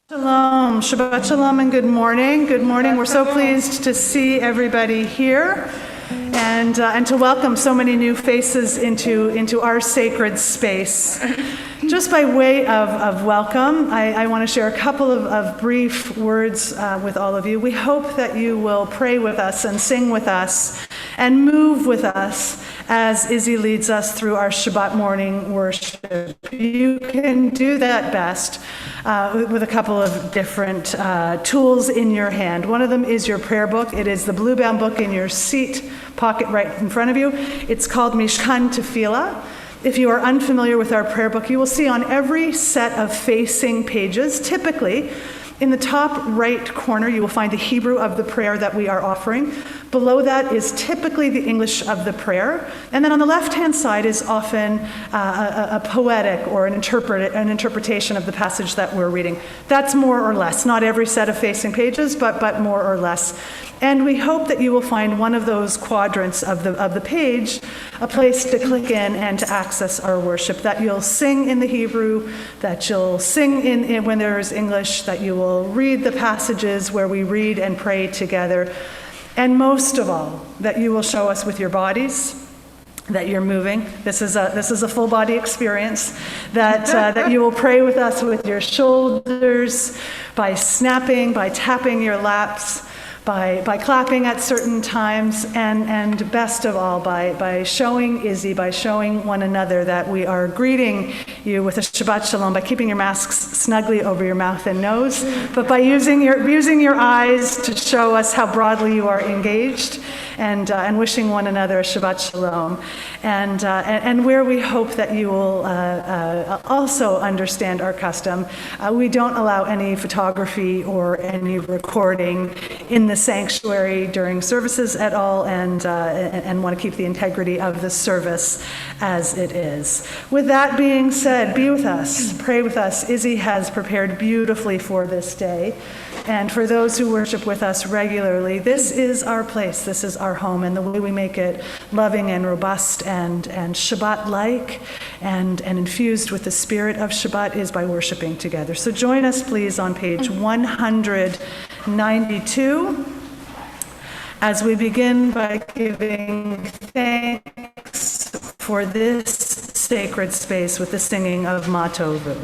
Shalom, Shabbat Shalom, and good morning. Good morning. We're so pleased to see everybody here and to welcome so many new faces into our sacred space. Just by way of welcome, I want to share a couple of brief words with all of you. We hope that you will pray with us and sing with us and move with us as Izzy leads us through our Shabbat morning worship. You can do that best with a couple of different tools in your hand. One of them is your prayer book. It is the blue-bound book in your seat pocket right in front of you. It's called Mishkan Tefillah. If you are unfamiliar with our prayer book, you will see on every set of facing pages, typically, in the top right corner, you will find the Hebrew of the prayer that we are offering. Below that is typically the English of the prayer. And then on the left-hand side is often a poetic or an interpretation of the passage that we're reading. That's more or less, not every set of facing pages, but more or less. And we hope that you will find one of those quadrants of the page, a place to click in and to access our worship, that you'll sing in the Hebrew, that you'll sing in when there is English, that you will read the passages where we read and pray together, and most of all, that you will show us with your bodies that you're moving. This is a full body experience, that you will pray with us with your shoulders, by snapping, by tapping your laps, by clapping at certain times, and best of all, by showing Izzy, by showing one another that we are greeting you with a Shabbat Shalom, by keeping your masks snugly over your mouth and nose, but by using your eyes to show us how broadly you are engaged, and wishing one another a Shabbat Shalom, and where we hope that you will also understand our custom. We don't allow any photography or any recording in the sanctuary during services at all, and want to keep the integrity of the service as it is. With that being said, be with us, pray with us. Izzy has prepared beautifully for this day. And for those who worship with us regularly, this is our place, this is our home, and the way we make it loving and robust and Shabbat-like and infused with the spirit of Shabbat is by worshiping together. So join us, please, on page 192 as we begin by giving thanks for this sacred space with the singing of Ma Tovu.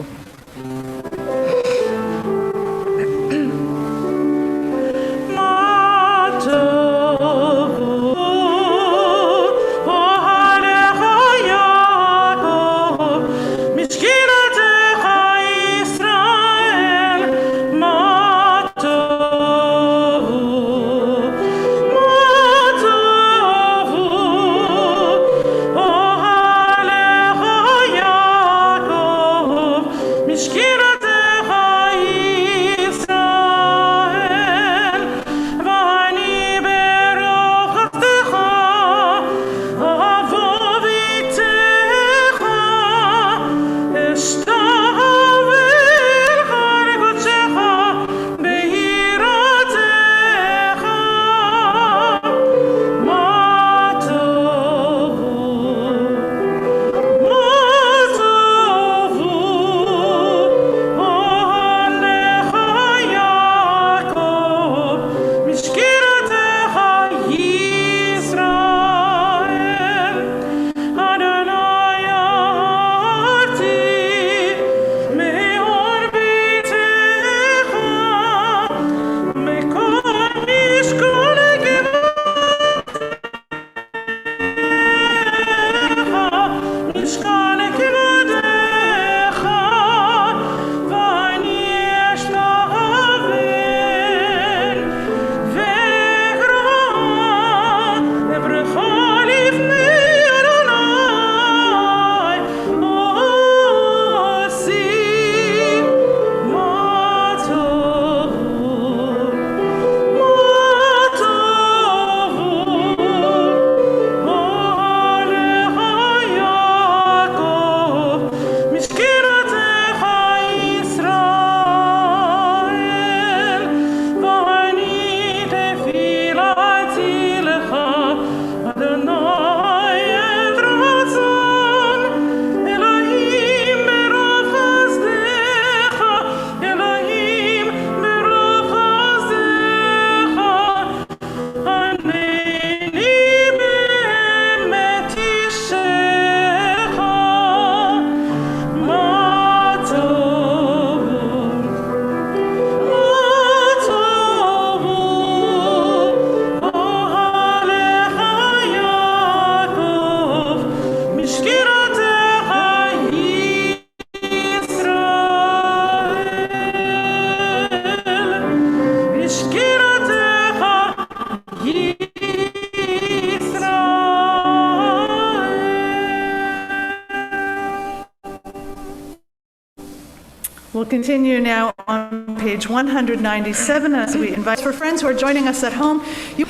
We'll continue now on page 197 as we invite for friends who are joining us at home.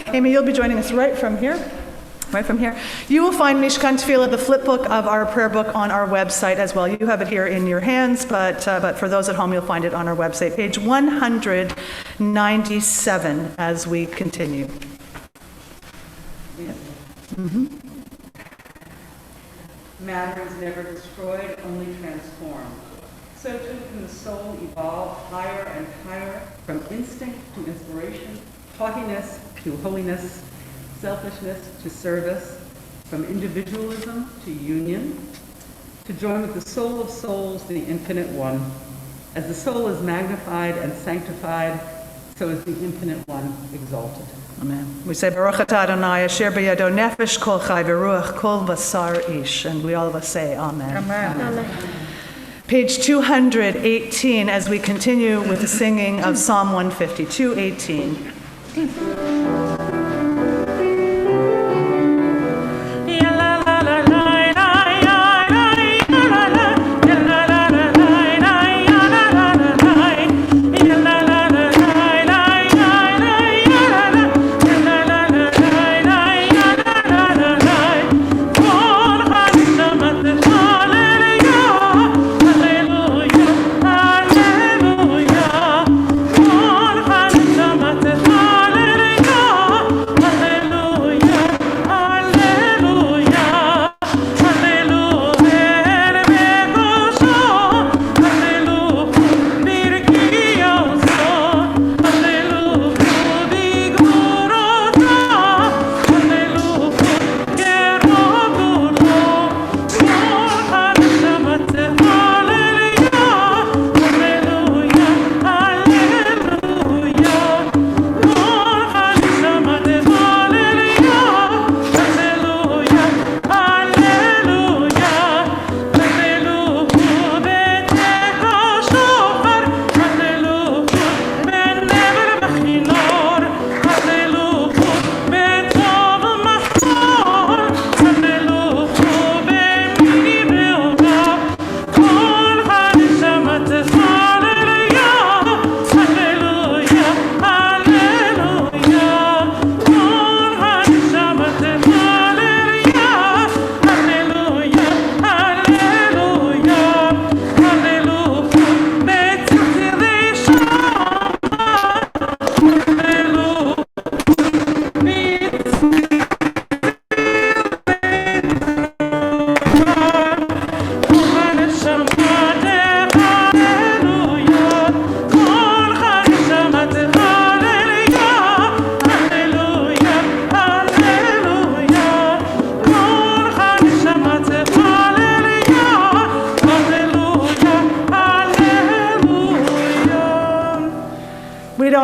Amy, you'll be joining us right from here. You will find Mishkan Tefillah, the flip book of our prayer book, on our website as well. You have it here in your hands, but for those at home, you'll find it on our website, page 197, as we continue. Matter is never destroyed, only transformed. So too can the soul evolve higher and higher, from instinct to inspiration, haughtiness to holiness, selfishness to service, from individualism to union, to join with the soul of souls, the infinite one. As the soul is magnified and sanctified, so is the infinite one exalted. Amen. We say, Baruch atah Adonai, asher b'yado nefesh kol chai v'ruach kol basar ish. And we all of us say, Amen. Amen. Amen. Page 218, as we continue with the singing of Psalm 150, 218.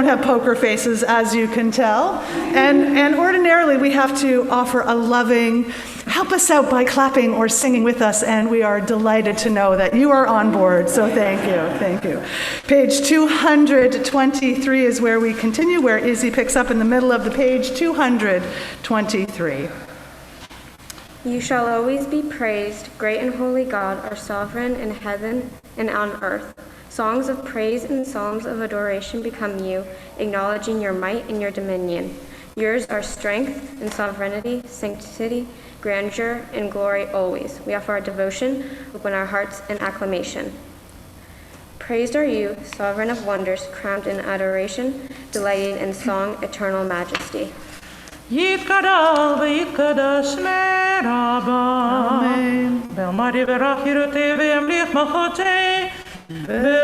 Have poker faces, as you can tell, and ordinarily we have to offer a loving help us out by clapping or singing with us, and we are delighted to know that you are on board, so thank you. Page 223 is where we continue, where Izzy picks up in the middle of the page. 223. You shall always be praised, great and holy God, our sovereign in heaven and on earth. Songs of praise and psalms of adoration become you, acknowledging your might and your dominion. Yours are strength and sovereignty, sanctity, grandeur, and glory always. We offer our devotion, open our hearts in acclamation. Praised are you, sovereign of wonders, crowned in adoration, delighting in song, eternal majesty. יתקדש ויתקדש מרבה. Amen. ואמר יברך ירותי וימליך מלכותי. וחייכנו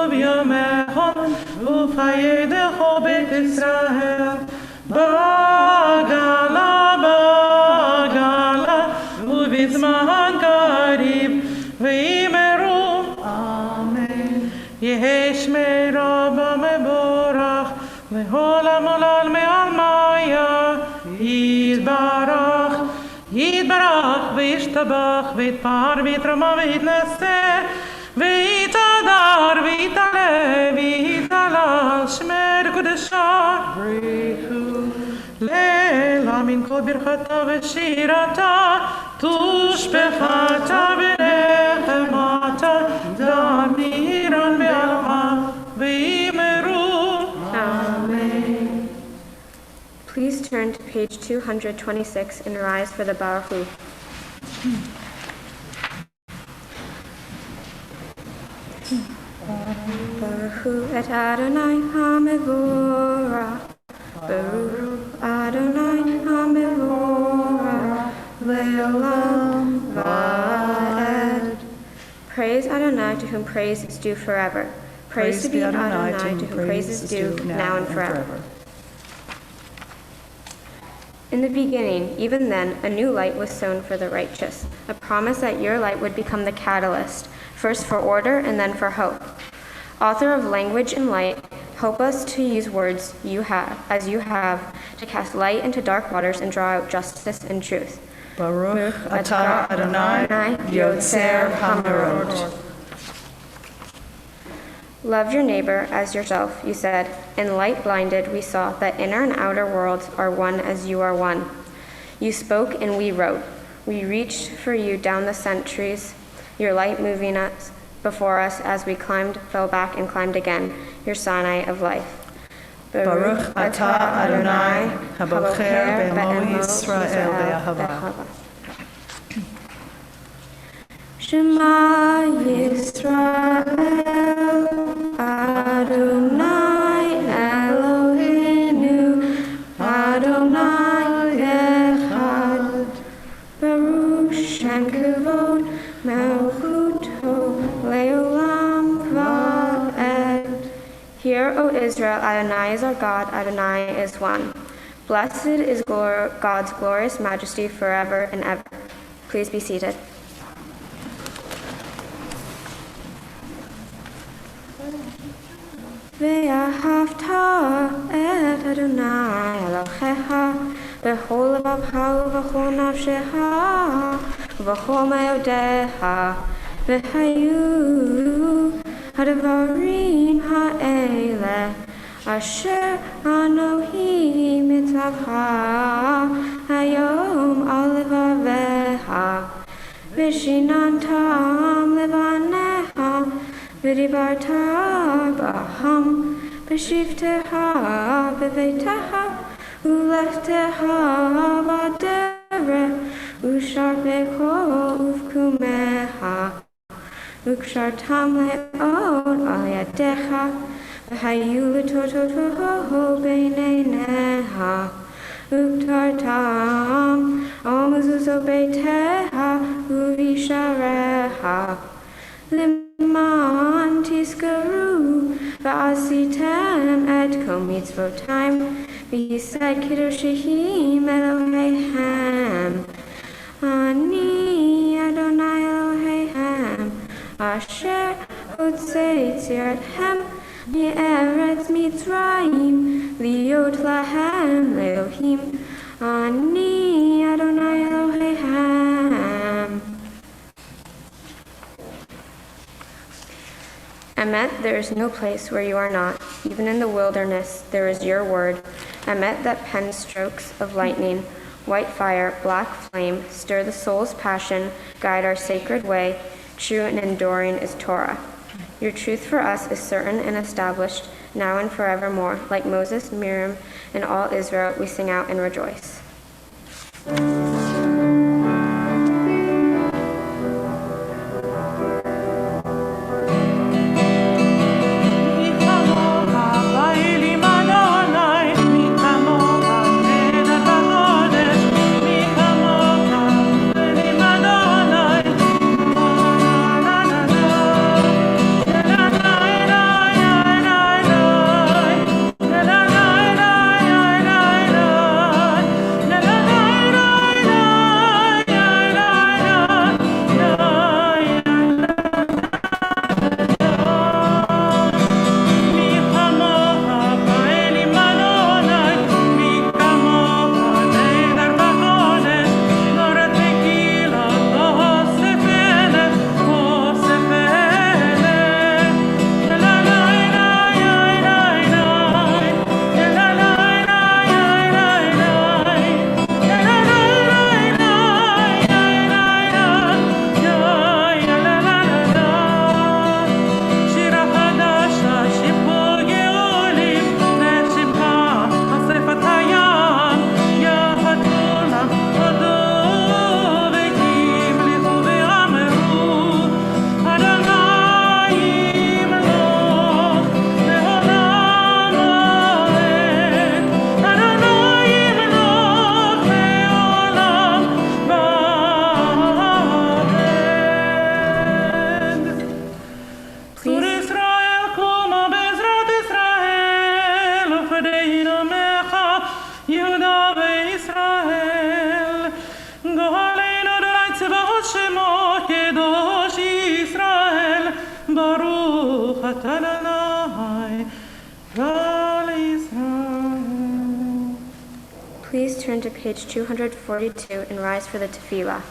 בימיכם ופיידך בית ישראל. בעגלה ובזמן קריב ויאמרו Amen. יהי שמי רבה מבורך לעולם עולם מעלמיה יתברך וישתבח ויתפאר ויתרומם ויתנשא ויתהדר ויתעלה ויתהלל שמי קדושה לילה מן כל ברכתה ושירתה תושבחתה ונחמתה page 226, and rise for the Baruch Hu. Baruch Hu et Adonai HaMevorach. Baruch Adonai HaMevorach. Le'olam va'ed. Praise Adonai, to whom praise is due forever. Praise to be Adonai, to whom praise is due now and forever. In the beginning, even then, a new light was sown for the righteous, a promise that your light would become the catalyst, first for order and then for hope. Author of language and light, help us to use words as you have, to cast light into dark waters and draw out justice and truth. Baruch atah Adonai Yotzer Hamarot. Love your neighbor as yourself, you said. In light blinded, we saw that inner and outer worlds are one as you are one. You spoke and we wrote. We reached for you down the centuries, your light moving us before us as we climbed, fell back, and climbed again, your Sinai of life. Baruch atah Adonai habocher be'emo Yisrael be'ahava. Shema Yisrael, Adonai Eloheinu, Adonai Echad. Baruch Shem Kavod Melchuto Leolam Va'ed. Hear, O Israel, Adonai is our God, Adonai is one. Blessed is God's glorious majesty forever and ever. Please be seated. ואהבת את אדוני אלוהיך בכל לבבך ובכל נפשך ובכל מאודיך, והיו הדברים האלה אשר אנוכי מצווך היום על לבביך, ושיננתם לבניך ודיברת בהם בשבתך בביתך ולכתך בדרך ושרפך ובקומך וקשרתם מאוד על ידיך והיו לטוטו בין עיניך וכתרתם על מזוזות ביתך ובשעריך למען תזכרו ועשיתם את כל מצוותיי וייסד קדושי אלוהיכם. אני אדוני אלוהיכם אשר הוצא יצירתכם מארץ מצרים להיות להם לאלוהים. אני אדוני אלוהיכם. Emet, there is no place where you are not. Even in the wilderness, there is your word. Emet, that pen strokes of lightning, white fire, black flame, stir the soul's passion, guide our sacred way. True and enduring is Torah. Your truth for us is certain and established, now and forevermore. Like Moses, Miriam, and all Israel, we sing out and rejoice. אתה אדוני, גאל ישראל. Please turn to page 242 and rise for the tefillah.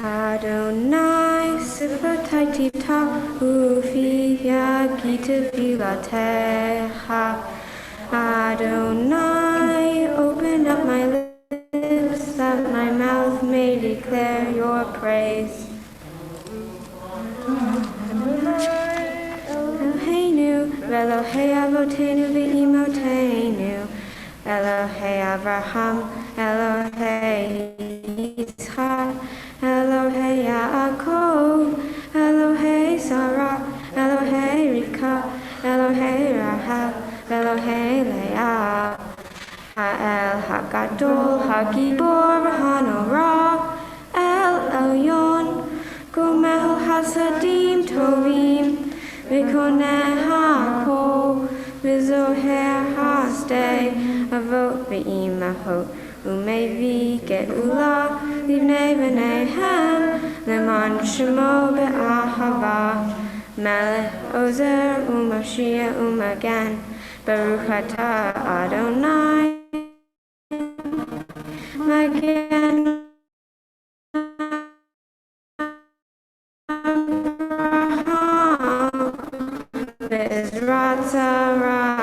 Adonai, sifatai tivta, ufi yagi tefilatecha. Adonai, open up my lips, that my mouth may declare your praise. Eloheinu, Elohei Avotenu ve'imotenu, Elohei Avraham, Elohei Yitzchak, Elohei Yaakov, Elohei Sarah, Elohei Rivka, Elohei Rahel, Elohei Leah, Ha'el HaGadol, HaGibor, HaNorah, El Elyon, Gomel Hasadim Tovim, V'koneh HaKol, V'zoher Hasdei, Avot V'imahot, Umevi Geula, Livnei V'neihem, Leman Shemo Be'ahava, Melech Ozer, U'Mashiach, U'Magan, Baruch Atah Adonai, Magen Bezrat Sarah.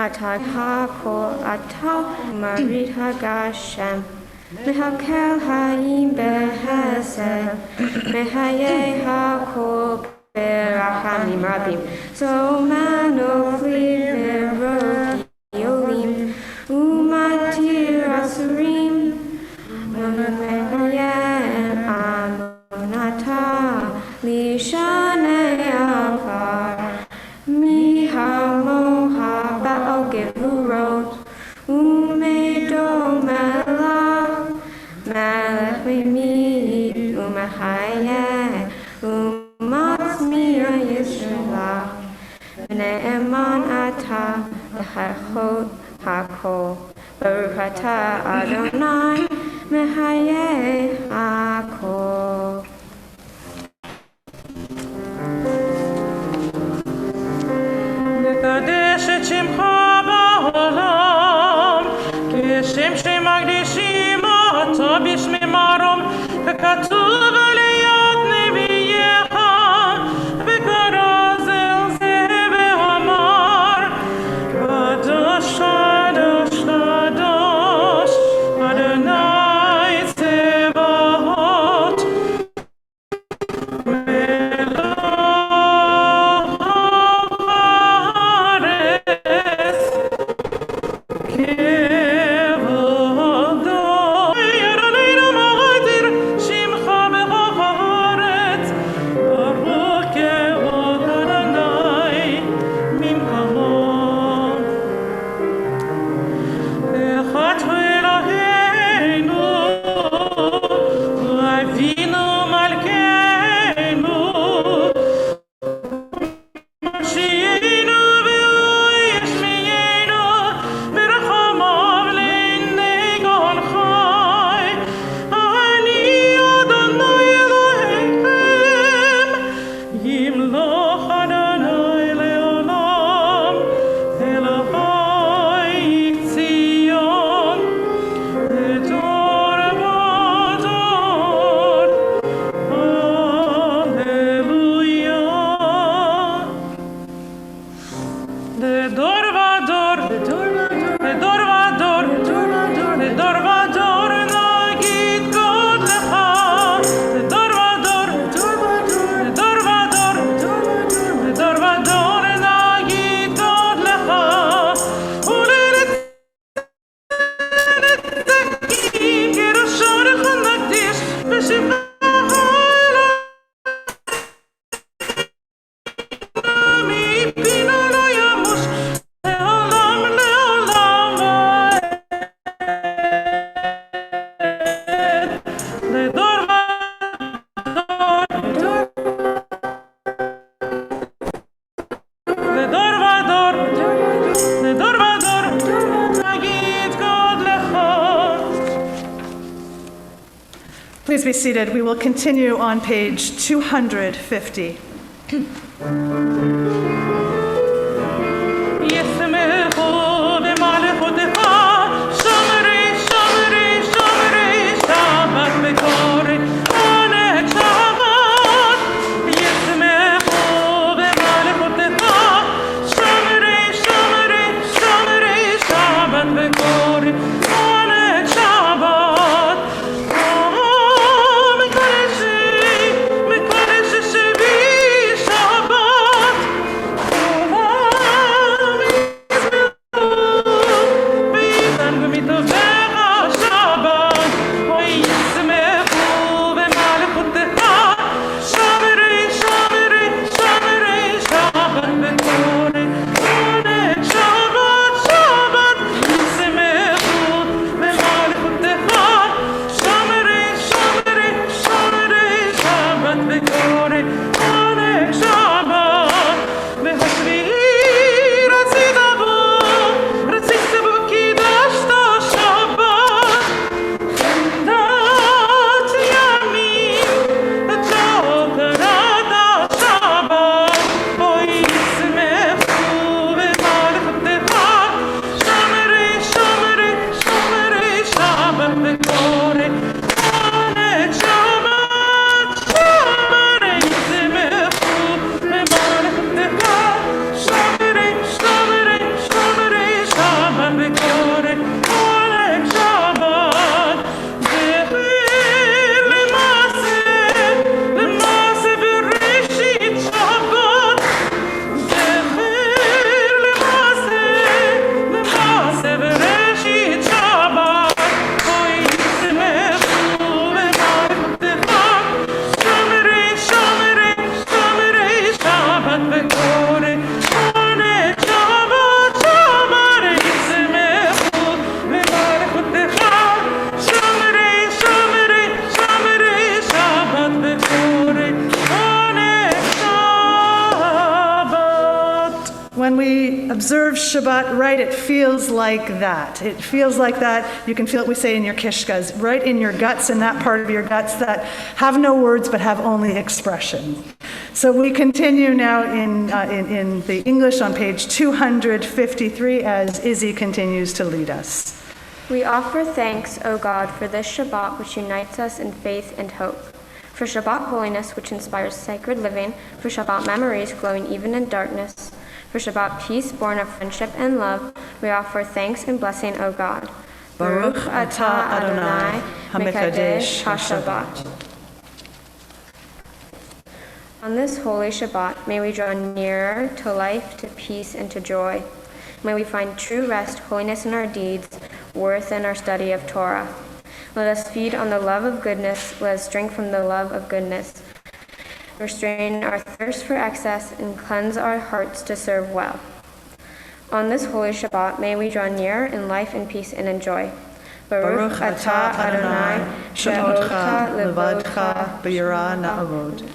Atah HaKol, Atah Marit HaGashem, Mehakel Hayim Behesed, Mehayeh HaKol Berachamim Rabim, Zomanofli Veroki Olim, Umatir Asurim, Mehayeh Amonatah, Lishanei Avar, Mihamoha Ba'al Gevurot, Umedo Melach, Melech Mimid, Umachayeh, Umatzmiya Yisrael, Ne'eman Atah, L'chachot HaKol, Baruch Atah Adonai, Mehayeh HaKol. מקדש את שמך בעולם, כשם שמקדישים אותו בשמי מרום, וכתוב ליד נביאך, וכרז אל זה ואמר, קדוש קדוש קדוש, אדוני צבאות, מלך הארץ. Please be seated. We will continue on page 250. When we observe Shabbat right, it feels like that. It feels like that. You can feel it, we say, in your kishkas, right in your guts, in that part of your guts that have no words but have only expression. So we continue now in the English on page 253 as Izzy continues to lead us. We offer thanks, O God, for this Shabbat which unites us in faith and hope. For Shabbat holiness which inspires sacred living. For Shabbat memories glowing even in darkness. For Shabbat peace born of friendship and love, we offer thanks and blessing, O God. Baruch atah Adonai hamikadesh haShabbat. On this holy Shabbat, may we draw nearer to life, to peace, and to joy. May we find true rest, holiness in our deeds, worth in our study of Torah. Let us feed on the love of goodness. Let us drink from the love of goodness. Restrain our thirst for excess and cleanse our hearts to serve well. On this holy Shabbat, may we draw near in life and peace and in joy. Baruch atah Adonai she'odcha levadcha b'yirah na'avod.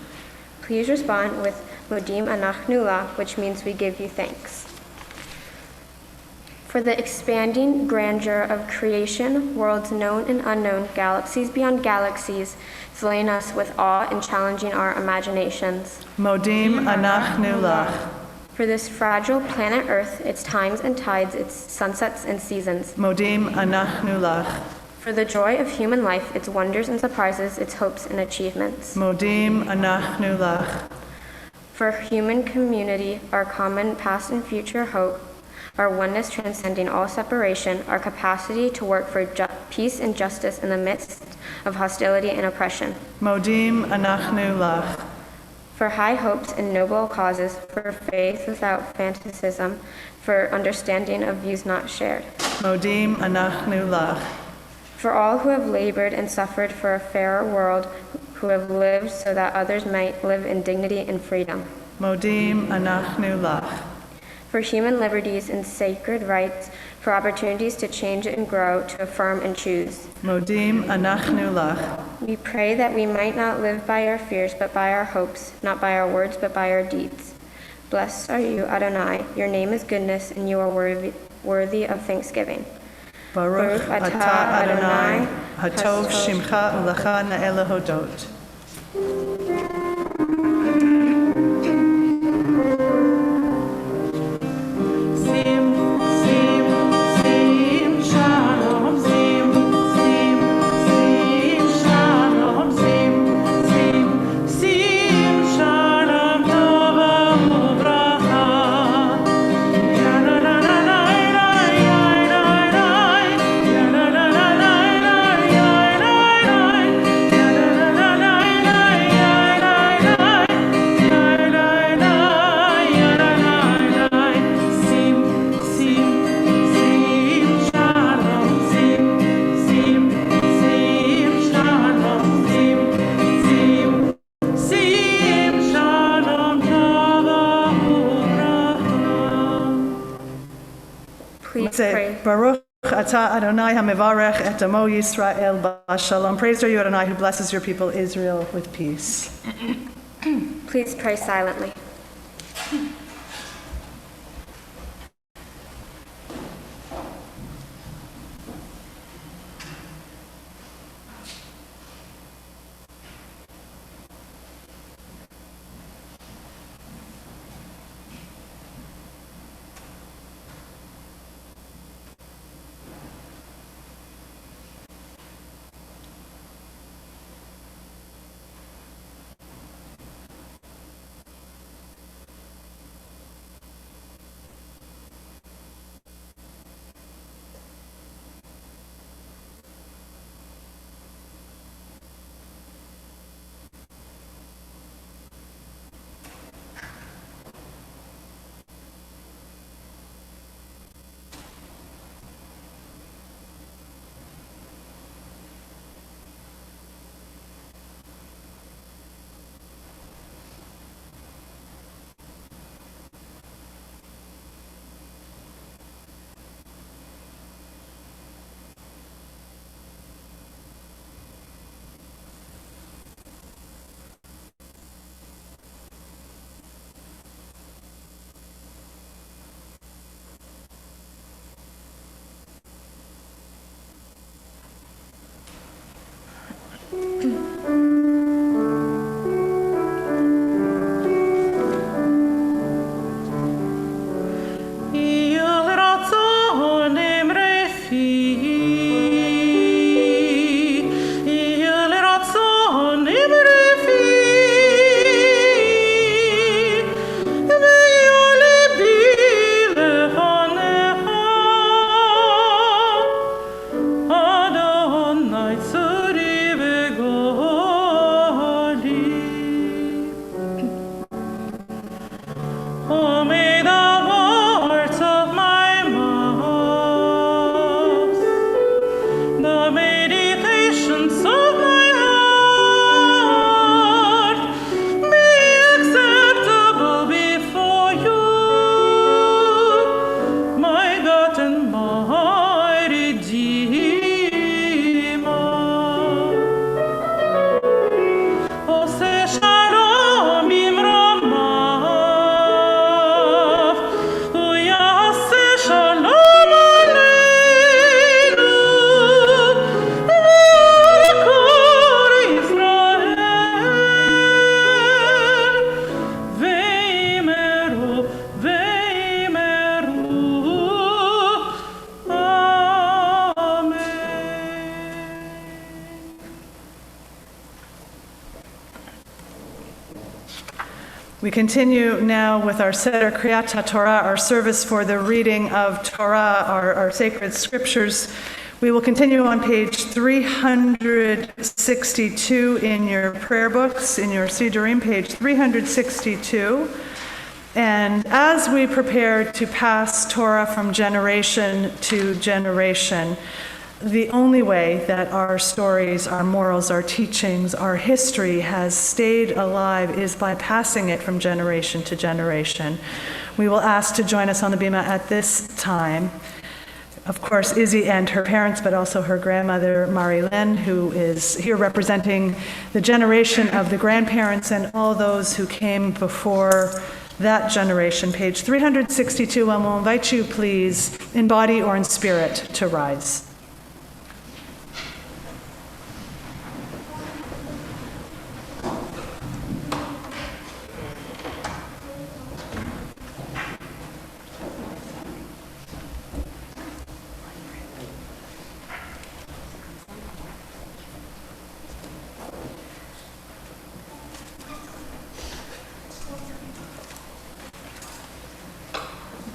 Please respond with Modim Anachnu La, which means we give you thanks. For the expanding grandeur of creation, worlds known and unknown, galaxies beyond galaxies, filling us with awe and challenging our imaginations. Modim anachnu lach. For this fragile planet Earth, its times and tides, its sunsets and seasons. Modim anachnu lach. For the joy of human life, its wonders and surprises, its hopes and achievements. Modim anachnu lach. For human community, our common past and future hope, our oneness transcending all separation, our capacity to work for peace and justice in the midst of hostility and oppression. Modim anachnu lach. For high hopes and noble causes, for faith without fanaticism, for understanding of views not shared. Modim anachnu lach. For all who have labored and suffered for a fairer world, who have lived so that others might live in dignity and freedom. Modim anachnu lach. For human liberties and sacred rights, for opportunities to change and grow, to affirm and choose. Modim anachnu lach. We pray that we might not live by our fears, but by our hopes, not by our words, but by our deeds. Blessed are you, Adonai. Your name is goodness, and you are worthy of thanksgiving. Baruch atah Adonai, hatov shimcha u'lecha na'el hodot. Baruch atah Adonai hamivarech et amo Yisrael b'shalom. Praised are you, Adonai, who blesses your people Israel with peace. Please pray silently. We continue now with our Seder Kriyat HaTorah, our service for the reading of Torah, our sacred scriptures. We will continue on page 362 in your prayer books, in your Sidurim, page 362. And as we prepare to pass Torah from generation to generation, the only way that our stories, our morals, our teachings, our history has stayed alive is by passing it from generation to generation. We will ask to join us on the bima at this time, of course, Izzy and her parents, but also her grandmother, Marilyn, who is here representing the generation of the grandparents and all those who came before that generation. Page 362, and we'll invite you, please, in body or in spirit, to rise.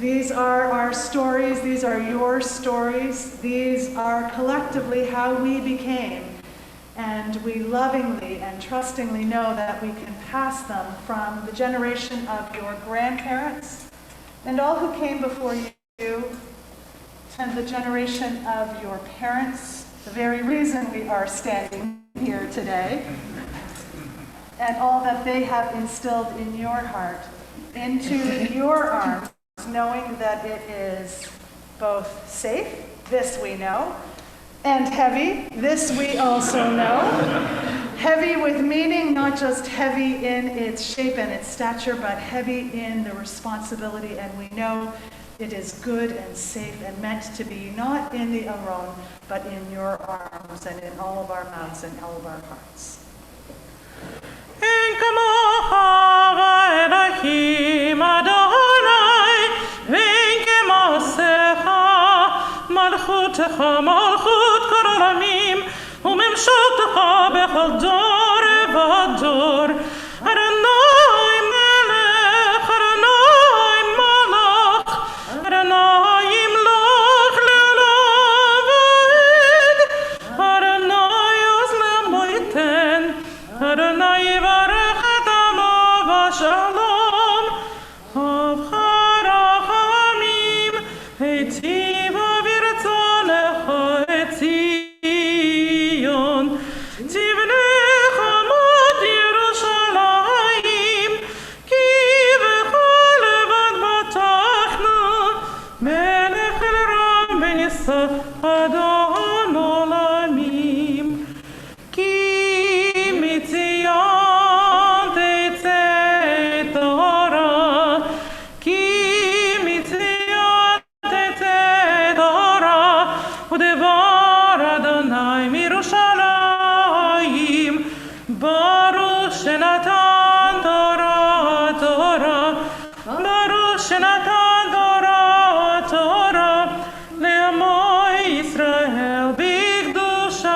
These are our stories, these are your stories, these are collectively how we became. And we lovingly and trustingly know that we can pass them from the generation of your grandparents and all who came before you and the generation of your parents, the very reason we are standing here today, and all that they have instilled in your heart, into your arms, knowing that it is both safe, this we know, and heavy, this we also know. Heavy with meaning, not just heavy in its shape and its stature, but heavy in the responsibility, and we know it is good and safe and meant to be not in the Aron, but in your arms and in all of our mouths and all of our hearts. אין כמוך ואלוהים אדוני, ואין כמעשיך, מלכותך מלכות כל עולמים, וממשלתך בכל דור ודור. אדוני מלך, אדוני מלך, אדוני ימלוך לעולם ועד, אדוני עוז לעמו ייתן, אדוני יברך את עמו בשלום. אבך רחמים, היטיב ברצונך את ציון. תבנה חומות ירושלים, כי בכל לבד בטחנו, מלך אלרם ונישא אדון עולמים. כי מציון תצא תורה, כי מציון תצא תורה, ודבר אדוני מירושלים, ברוך שנתן תורה תורה, ברוך שנתן תורה תורה, לעמו ישראל בקדושתו.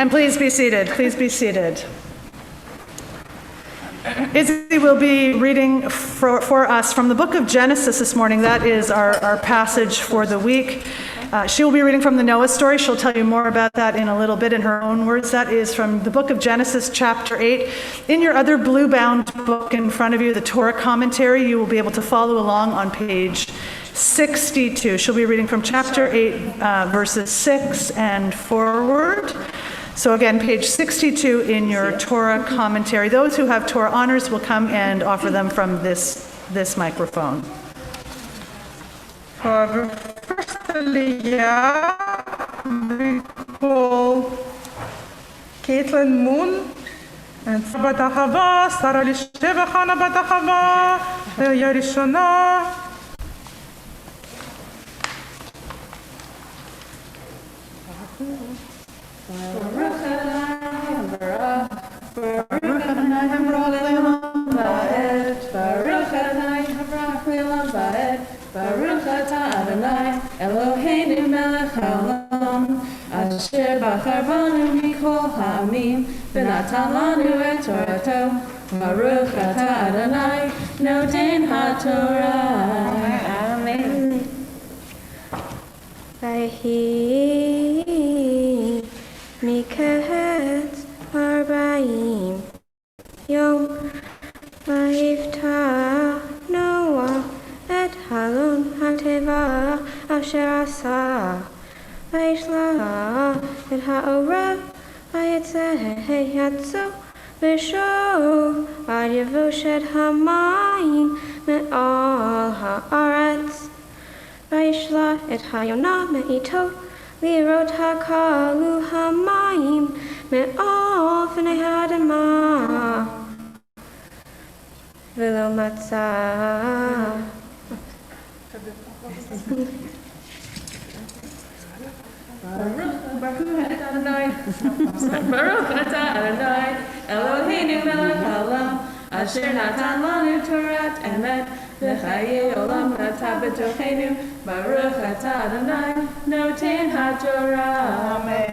And please be seated. Please be seated. Izzy will be reading for us from the book of Genesis this morning. That is our passage for the week. She will be reading from the Noah story. She'll tell you more about that in a little bit in her own words. That is from the book of Genesis, chapter 8. In your other blue-bound book in front of you, the Torah commentary, you will be able to follow along on page 62. She'll be reading from chapter 8, verses 6 and forward. So again, page 62 in your Torah commentary. Those who have Torah honors will come and offer them from this microphone. For firstly, we call Caitlin Moon and בת החווה, שרה לשתה וחנה בת החווה, ליה ראשונה. Baruch Adonai בחרבנו מכל העמים, ונתן לנו את תורתו. ברוך אתה אדוני, נותן התורה. אמן. ויהי מקץ 40 יום, ויפתח נוח את חלון התיבה אשר עשה, וישלח את העורב, ויצא ושוב עד יבושת המים מעל הארץ. וישלח את היונה מאיתו לראות הכלו המים מעל פני האדמה, ולא מצא. ברוך אתה אדוני, אלוהינו מלך העולם, אשר נתן לנו תורת אמת, וחיי עולם אתה בתוכנו. ברוך אתה אדוני, נותן התורה. אמן.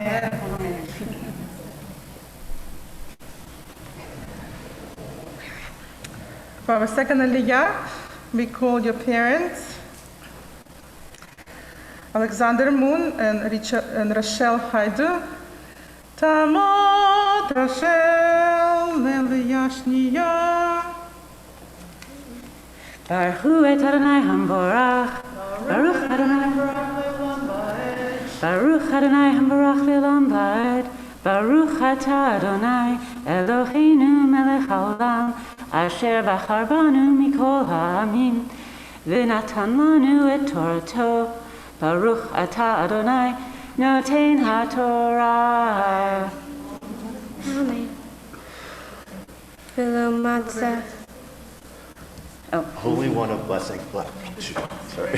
For our second aliyah, we call your parents, Alexander Moon and Rachel Haidu. Tamot Rachel Aliyah Shniya. Baruch et Adonai Hamborach, Baruch Adonai, Baruch Adonai Hamborach Le'olam Va'ed, Baruch Ata Adonai Eloheinu Melech Haolam, Asher Bachar Banu Mikol Ha'amim, V'natan Lanu et Torato, Baruch Ata Adonai Noten HaTorah. Amen. Below matzah. Holy One of Blessing, sorry.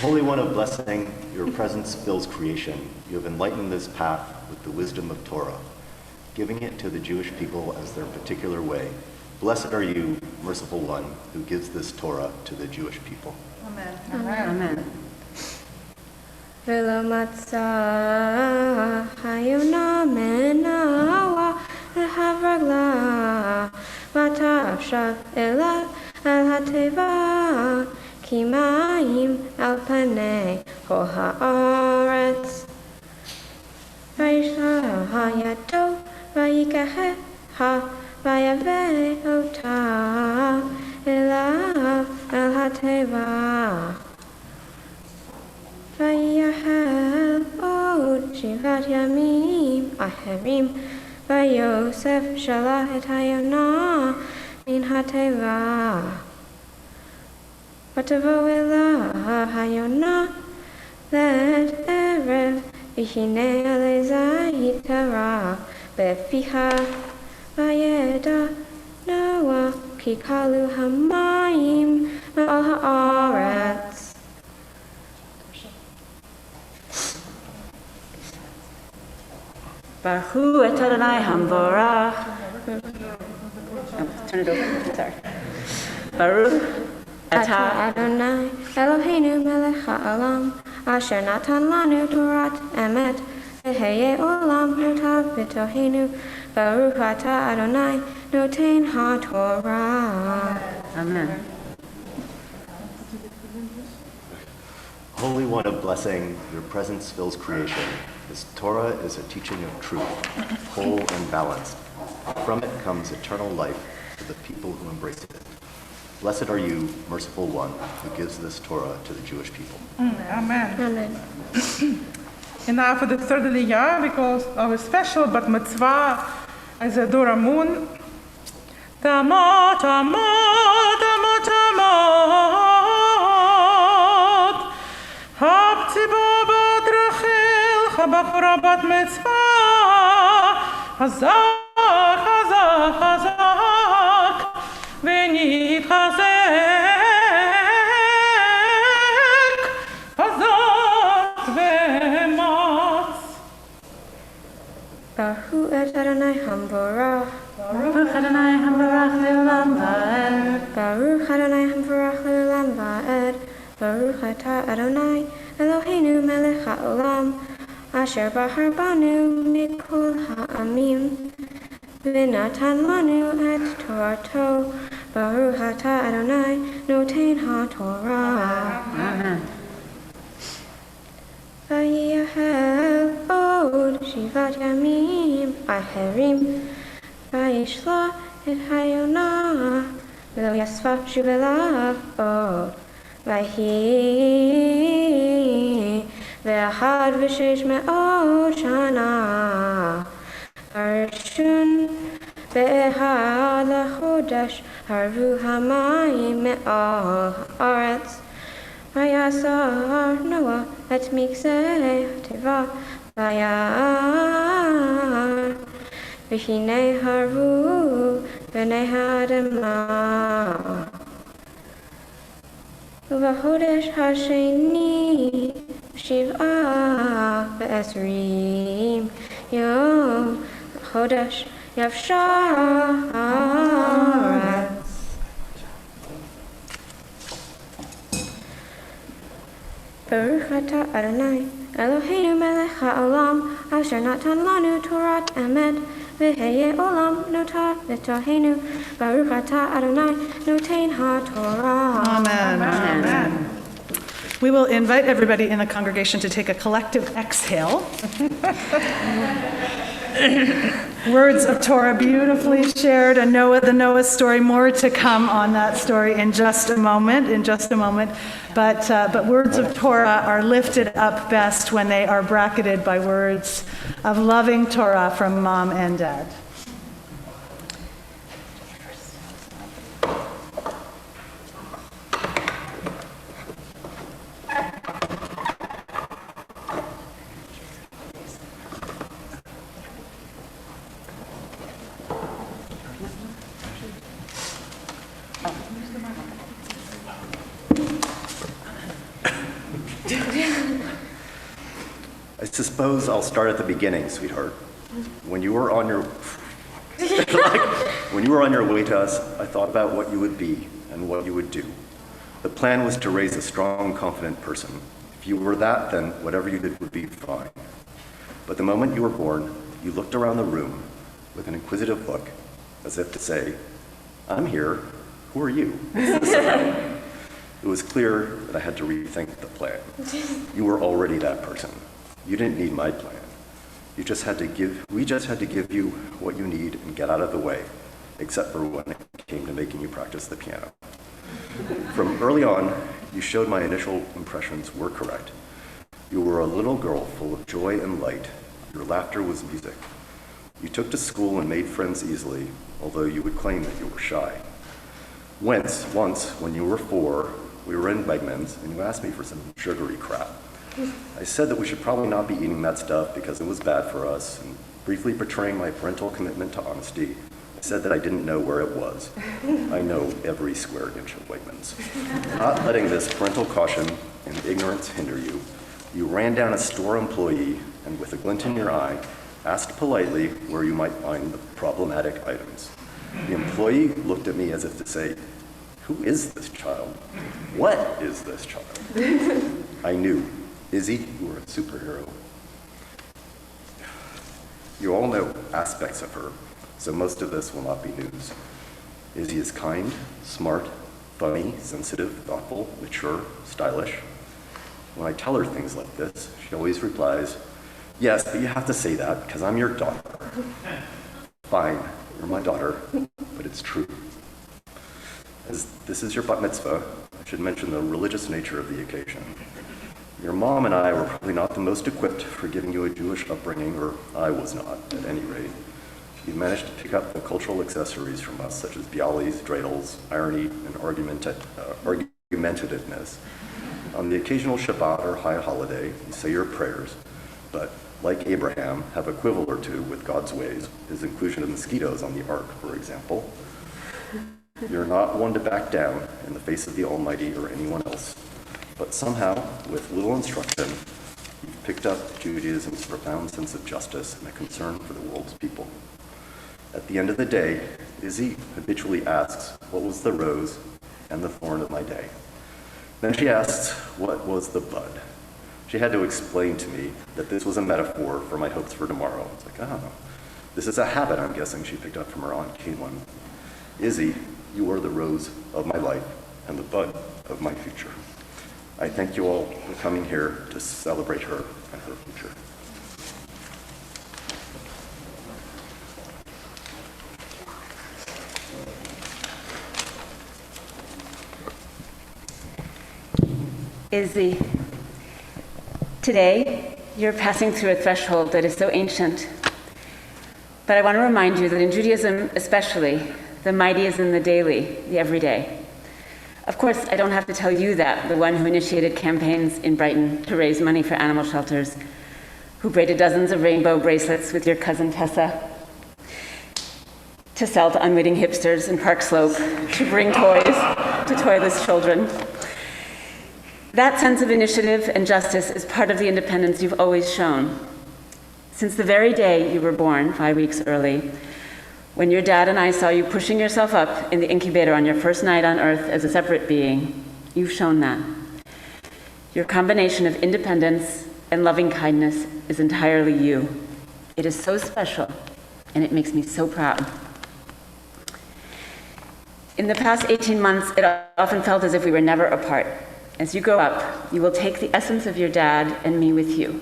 Holy One of Blessing, your presence fills creation. You have enlightened this path with the wisdom of Torah, giving it to the Jewish people as their particular way. Blessed are you, merciful One, who gives this Torah to the Jewish people. Amen. Amen. V'lo matzah hayona menawa lehavragla matavshav elav al hateva ki mayim al panei kol haaretz. Vayishlach hayado vayikacheha vayaveh ota elav al hateva. Vayahel od shivat yamim aherim, Vayosef shalach et hayonah min hateva. Vatavo elav hayonah led erev, v'hine alezai tara befiha. Vayeda Noah ki kalu hamayim ma'al haaretz. Baruch et Adonai Hamborach. Turn it over. Sorry. Baruch Ata Adonai Eloheinu melech ha'olam, asher natan lanu torat emet, v'heye olam notav b'tohenu. Baruch ata Adonai noten ha'torah. Amen. Holy One of Blessing, your presence fills creation. This Torah is a teaching of truth, whole and balanced. From it comes eternal life to the people who embrace it. Blessed are you, merciful One, who gives this Torah to the Jewish people. Amen. Amen. And now for the third aliyah, because of a special but mitzvah as a Dora Moon. Tamot, tamot, tamot, tamot. Haptiba bat Rachel, Chabachora bat mitzvah. Hazak, hazak, hazak. Venit hazek. Hazak ve'ematz. Baruch et Adonai Hamborach. Baruch Adonai Hamborach Le'olam Va'ed. Baruch Adonai Hamborach Le'olam Va'ed. Baruch atah Adonai Eloheinu melech ha'olam, Asher bahar banu mikol ha'amim. V'natan lanu et Torato. Baruch atah Adonai noten ha'Torah. Amen. Vayihel od shivat yamim aherim. Vayishla et hayonah. V'lo yasfa shuvelav od. Vayhi ve'achad v'shesh me'od shana. Arshun ve'ehad lachodesh harvu hamayim me'al haaretz. Vayasar Noah et mikseh teva vayar. V'hinei harvu b'nei ha'adamah. Uvachodesh hasheni shiv'ah ve'esrim yom chodesh yavsharet. Baruch atah Adonai Eloheinu melech ha'olam asher natan lanu Torat emet v'heye olam notar v'tohenu. Baruch atah Adonai noten ha'Torah. Amen. Amen. We will invite everybody in the congregation to take a collective exhale. Words of Torah beautifully shared, and the Noah story, more to come on that story in just a moment. But words of Torah are lifted up best when they are bracketed by words of loving Torah from mom and dad. I suppose I'll start at the beginning, sweetheart. When you were on your way to us, I thought about what you would be and what you would do. The plan was to raise a strong, confident person. If you were that, then whatever you did would be fine. But the moment you were born, you looked around the room with an inquisitive look, as if to say, "I'm here. Who are you? What's this about?" It was clear that I had to rethink the plan. You were already that person. You didn't need my plan. We just had to give you what you need and get out of the way, except for when it came to making you practice the piano. From early on, you showed my initial impressions were correct. You were a little girl full of joy and light. Your laughter was music. You took to school and made friends easily, although you would claim that you were shy. Once, when you were 4, we were in Wegmans, and you asked me for some sugary crap. I said that we should probably not be eating that stuff because it was bad for us, and briefly betraying my parental commitment to honesty, I said that I didn't know where it was. I know every square inch of Wegmans. Not letting this parental caution and ignorance hinder you, you ran down a store employee and with a glint in your eye, asked politely where you might find the problematic items. The employee looked at me as if to say, "Who is this child? What is this child?" I knew. Izzy, you were a superhero. You all know aspects of her, so most of this will not be news. Izzy is kind, smart, funny, sensitive, thoughtful, mature, stylish. When I tell her things like this, she always replies, "Yes, but you have to say that because I'm your daughter." Fine, you're my daughter, but it's true. As this is your bat mitzvah, I should mention the religious nature of the occasion. Your mom and I were probably not the most equipped for giving you a Jewish upbringing, or I was not, at any rate. You managed to pick up the cultural accessories from us, such as bialys, dreidels, irony, and argumentativeness. On the occasional Shabbat or high holiday, you say your prayers, but like Abraham, have a quibble or two with God's ways, his inclusion of mosquitoes on the ark, for example. You're not one to back down in the face of the Almighty or anyone else. But somehow, with little instruction, you've picked up Judaism's profound sense of justice and a concern for the world's people. At the end of the day, Izzy habitually asks, "What was the rose and the thorn of my day?" Then she asks, "What was the bud?" She had to explain to me that this was a metaphor for my hopes for tomorrow. It's like, oh, this is a habit, I'm guessing, she picked up from her Aunt Caitlin. Izzy, you are the rose of my life and the bud of my future. I thank you all for coming here to celebrate her and her future. Izzy, today you're passing through a threshold that is so ancient. But I want to remind you that in Judaism especially, the mighty is in the daily, the everyday. Of course, I don't have to tell you that, the one who initiated campaigns in Brighton to raise money for animal shelters, who braided dozens of rainbow bracelets with your cousin Tessa, to sell to unwitting hipsters in Park Slope, to bring toys to toyless children. That sense of initiative and justice is part of the independence you've always shown. Since the very day you were born, 5 weeks early, when your dad and I saw you pushing yourself up in the incubator on your first night on Earth as a separate being, you've shown that. Your combination of independence and loving kindness is entirely you. It is so special, and it makes me so proud. In the past 18 months, it often felt as if we were never apart. As you grow up, you will take the essence of your dad and me with you.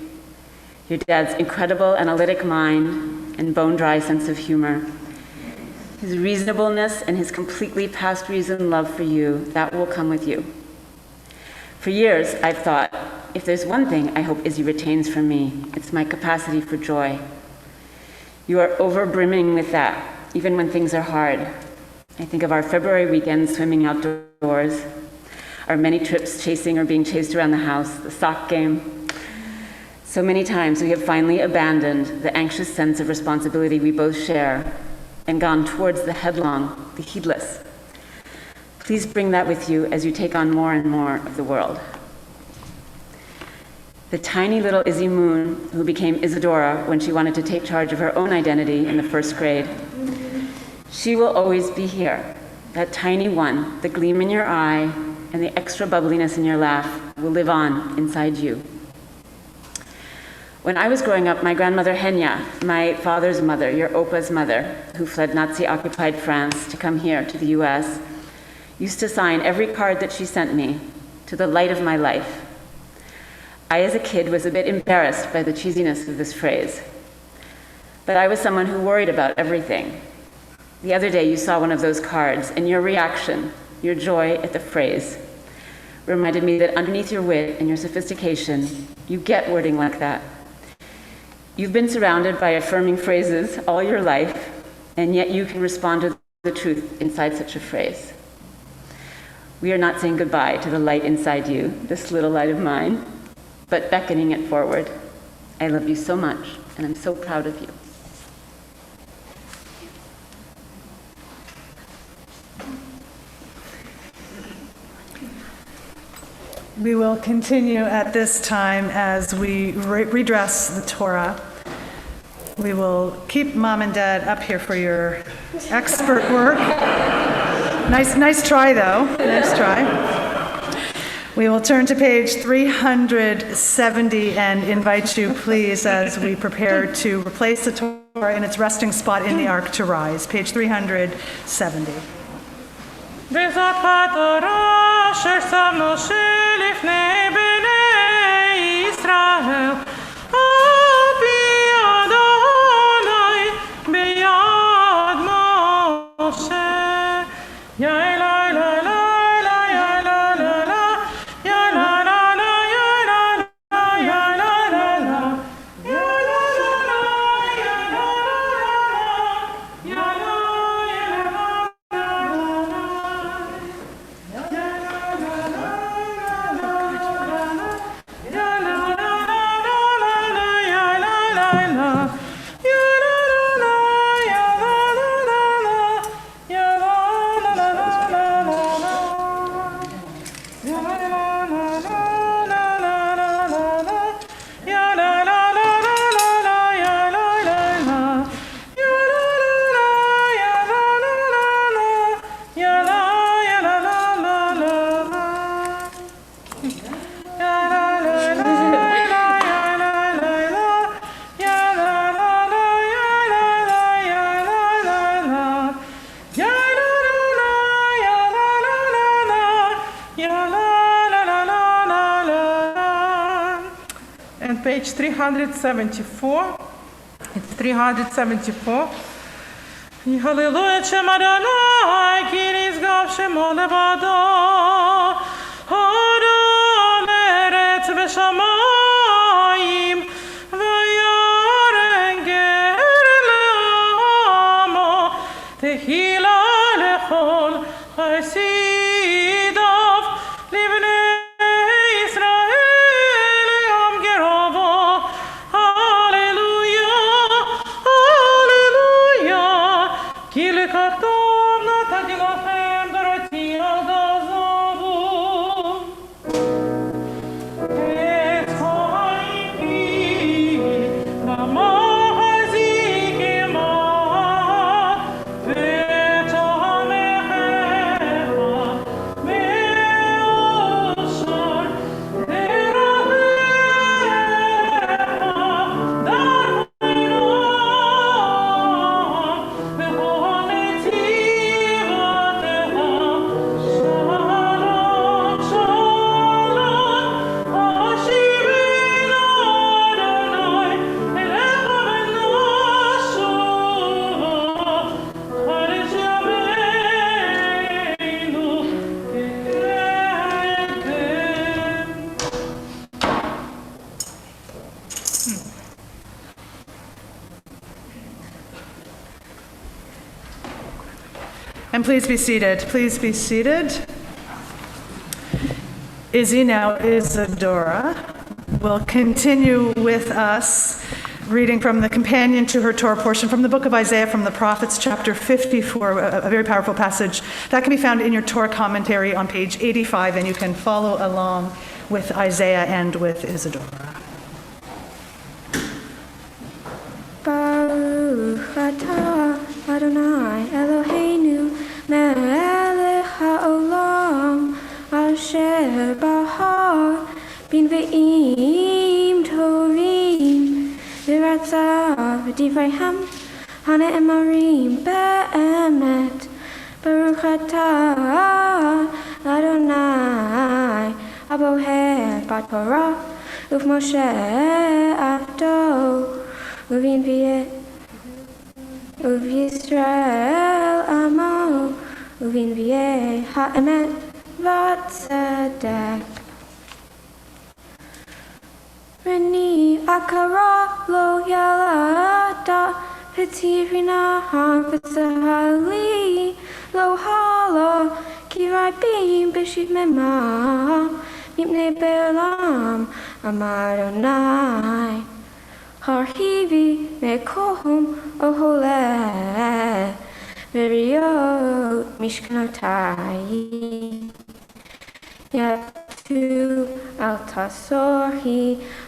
Your dad's incredible analytic mind and bone-dry sense of humor, his reasonableness and his completely past reason love for you, that will come with you. For years, I've thought, if there's one thing I hope Izzy retains from me, it's my capacity for joy. You are over-brimming with that, even when things are hard. I think of our February weekends swimming outdoors, our many trips chasing or being chased around the house, the sock game. So many times we have finally abandoned the anxious sense of responsibility we both share and gone towards the headlong, the heedless. Please bring that with you as you take on more and more of the world. The tiny little Izzy Moon, who became Isadora when she wanted to take charge of her own identity in the first grade, she will always be here. That tiny one, the gleam in your eye and the extra bubbliness in your laugh will live on inside you. When I was growing up, my grandmother Henya, my father's mother, your Opa's mother, who fled Nazi-occupied France to come here to the US, used to sign every card that she sent me to the light of my life. I, as a kid, was a bit embarrassed by the cheesiness of this phrase. But I was someone who worried about everything. The other day, you saw one of those cards, and your reaction, your joy at the phrase, reminded me that underneath your wit and your sophistication, you get wording like that. You've been surrounded by affirming phrases all your life, and yet you can respond to the truth inside such a phrase. We are not saying goodbye to the light inside you, this little light of mine, but beckoning it forward. I love you so much, and I'm so proud of you. We will continue at this time as we redress the Torah. We will keep Mom and Dad up here for your expert work. Nice try, though. Nice try. We will turn to page 370 and invite you, please, as we prepare to replace the Torah in its resting spot in the Ark, to rise. Page 370. בעזרת התורה אשר שמנו שלפני בני ישראל על פי אדוני ביד משה יאי לי לי לי לי יאי לי לי לי יאי לי לי לי יאי לי לי page 374. It's 374. Hallelujah, Shem Adonai, Kiris Gav Shemo Levado, Hadon Eretz V'Shamayim, V'yaren Ger Le'amo, Tehila Lechol Chasidav, Livnei Israel Yom Gerovo. Hallelujah, Hallelujah. Ki lekatov natati lachem dorati al gazavu. Et ha'ipil b'ma'azik imah, v'tamechecha me'oshar derachecha dar And please be seated. Please be seated. Izzy, now Isadora, will continue with us reading from the companion to her Torah portion from the book of Isaiah from the prophets, chapter 54, a very powerful passage that can be found in your Torah commentary on page 85, and you can follow along with Isaiah and with Isadora. Baruch atah Adonai Eloheinu melech haolam asher bahar bin ve'im tovim v'ratzav v'divrei ham hana'emarim be'emet. Baruch atah Adonai aboher bat parah uv'Moshe avdo Yisrael amo, uvinvieh ha'emet v'tzedek. Reni akara lo yalada, v'tirina v'tzahali lo hala, ki rabim b'shit mema, mipnei be'olam amar Adonai. Harhivi mekohom oholeh v'riot mishkanotai. Yatu al tasorhi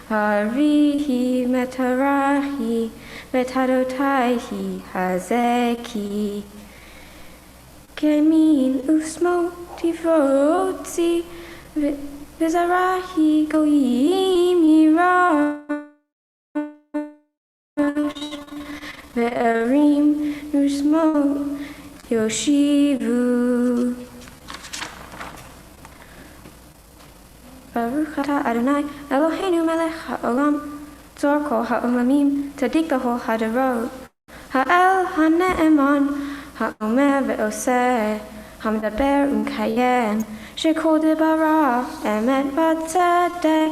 harihi metarahi metadotaihi hazeki. Kemin usmo tivrotzi v'zarahi goyim yirah. Ve'erim nusmo yoshivu. Baruch atah Adonai Eloheinu melech ha'olam tzor kol ha'olamim tzadik b'chol hadarot ha'el ha'ne'eman ha'omer ve'oseh ha'medaber u'mkayem shekol debara emet v'tzedek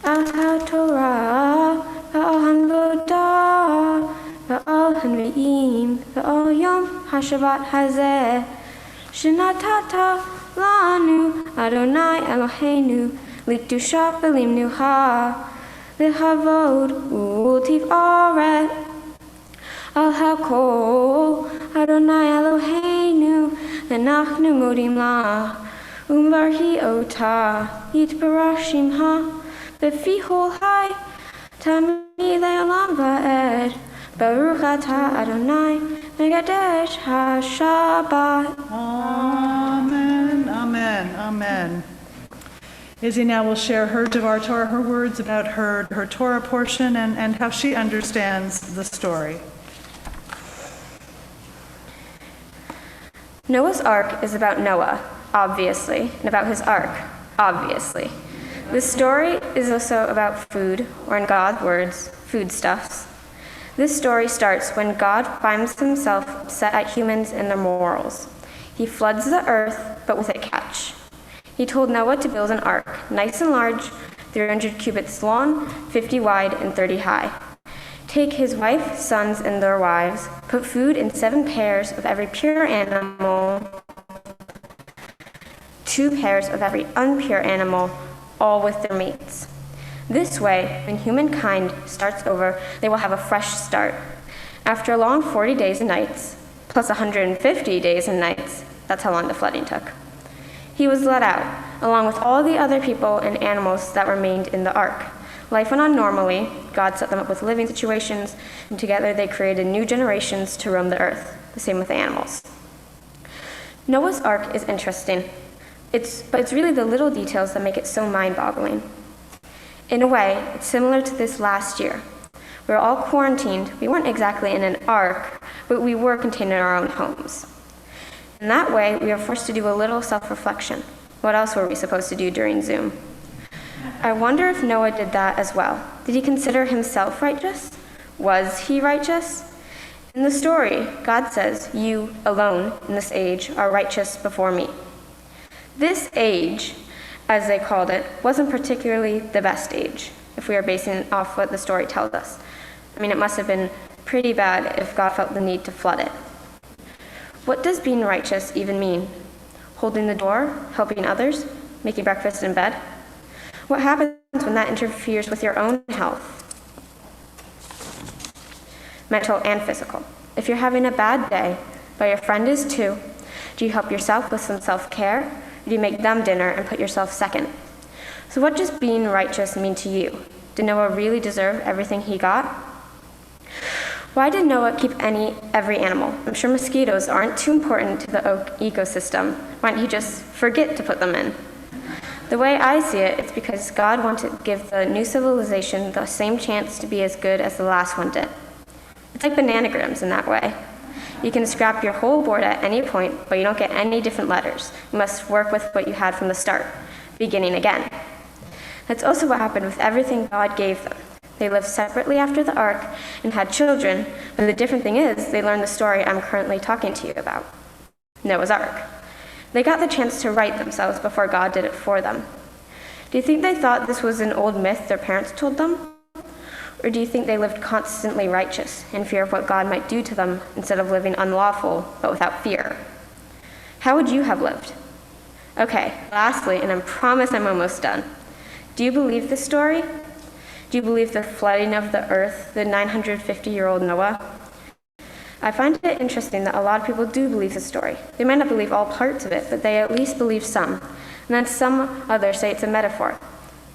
al ha'torah v'al hanvodah v'al hanve'im v'al yom ha'shabbat hazeh shenatata lanu Adonai Eloheinu likdusha v'limnuha v'havod u'tif'aret al ha'kol Adonai Eloheinu v'nachnu modim la u'mbarhi ota yitbarashim ha v'fihol hai Tami le'olam va'ed. Baruch atah Adonai megadesh ha-Shabbat. Amen, amen, amen. Izzy now will share her Devar Torah, her words about her Torah portion and how she understands the story. Noah's Ark is about Noah, obviously, and about his ark, obviously. This story is also about food, or in God's words, foodstuffs. This story starts when God finds himself upset at humans and their morals. He floods the earth, but with a catch. He told Noah to build an ark, nice and large, 300 cubits long, 50 wide, and 30 high. Take his wife, sons, and their wives, put food in 7 pairs of every pure animal, 2 pairs of every impure animal, all with their mates. This way, when humankind starts over, they will have a fresh start. After a long 40 days and nights, plus 150 days and nights, that's how long the flooding took, he was let out, along with all the other people and animals that remained in the ark. Life went on normally. God set them up with living situations, and together they created new generations to roam the earth. The same with the animals. Noah's Ark is interesting. But it's really the little details that make it so mind-boggling. In a way, it's similar to this last year. We were all quarantined. We weren't exactly in an ark, but we were contained in our own homes. In that way, we were forced to do a little self-reflection. What else were we supposed to do during Zoom? I wonder if Noah did that as well. Did he consider himself righteous? Was he righteous? In the story, God says, "You alone in this age are righteous before me." This age, as they called it, wasn't particularly the best age, if we are basing it off what the story tells us. I mean, it must have been pretty bad if God felt the need to flood it. What does being righteous even mean? Holding the door, helping others, making breakfast in bed? What happens when that interferes with your own health? Mental and physical. If you're having a bad day, but your friend is too, do you help yourself with some self-care? Or do you make them dinner and put yourself second? So what does being righteous mean to you? Did Noah really deserve everything he got? Why did Noah keep every animal? I'm sure mosquitoes aren't too important to the ecosystem. Why didn't he just forget to put them in? The way I see it, it's because God wanted to give the new civilization the same chance to be as good as the last one did. It's like bananagrams in that way. You can scrap your whole board at any point, but you don't get any different letters. You must work with what you had from the start, beginning again. That's also what happened with everything God gave them. They lived separately after the ark and had children, but the different thing is they learned the story I'm currently talking to you about, Noah's Ark. They got the chance to right themselves before God did it for them. Do you think they thought this was an old myth their parents told them? Or do you think they lived constantly righteous, in fear of what God might do to them, instead of living unlawful, but without fear? How would you have lived? Okay, lastly, and I promise I'm almost done. Do you believe this story? Do you believe the flooding of the earth, the 950-year-old Noah? I find it interesting that a lot of people do believe the story. They might not believe all parts of it, but they at least believe some. And then some others say it's a metaphor.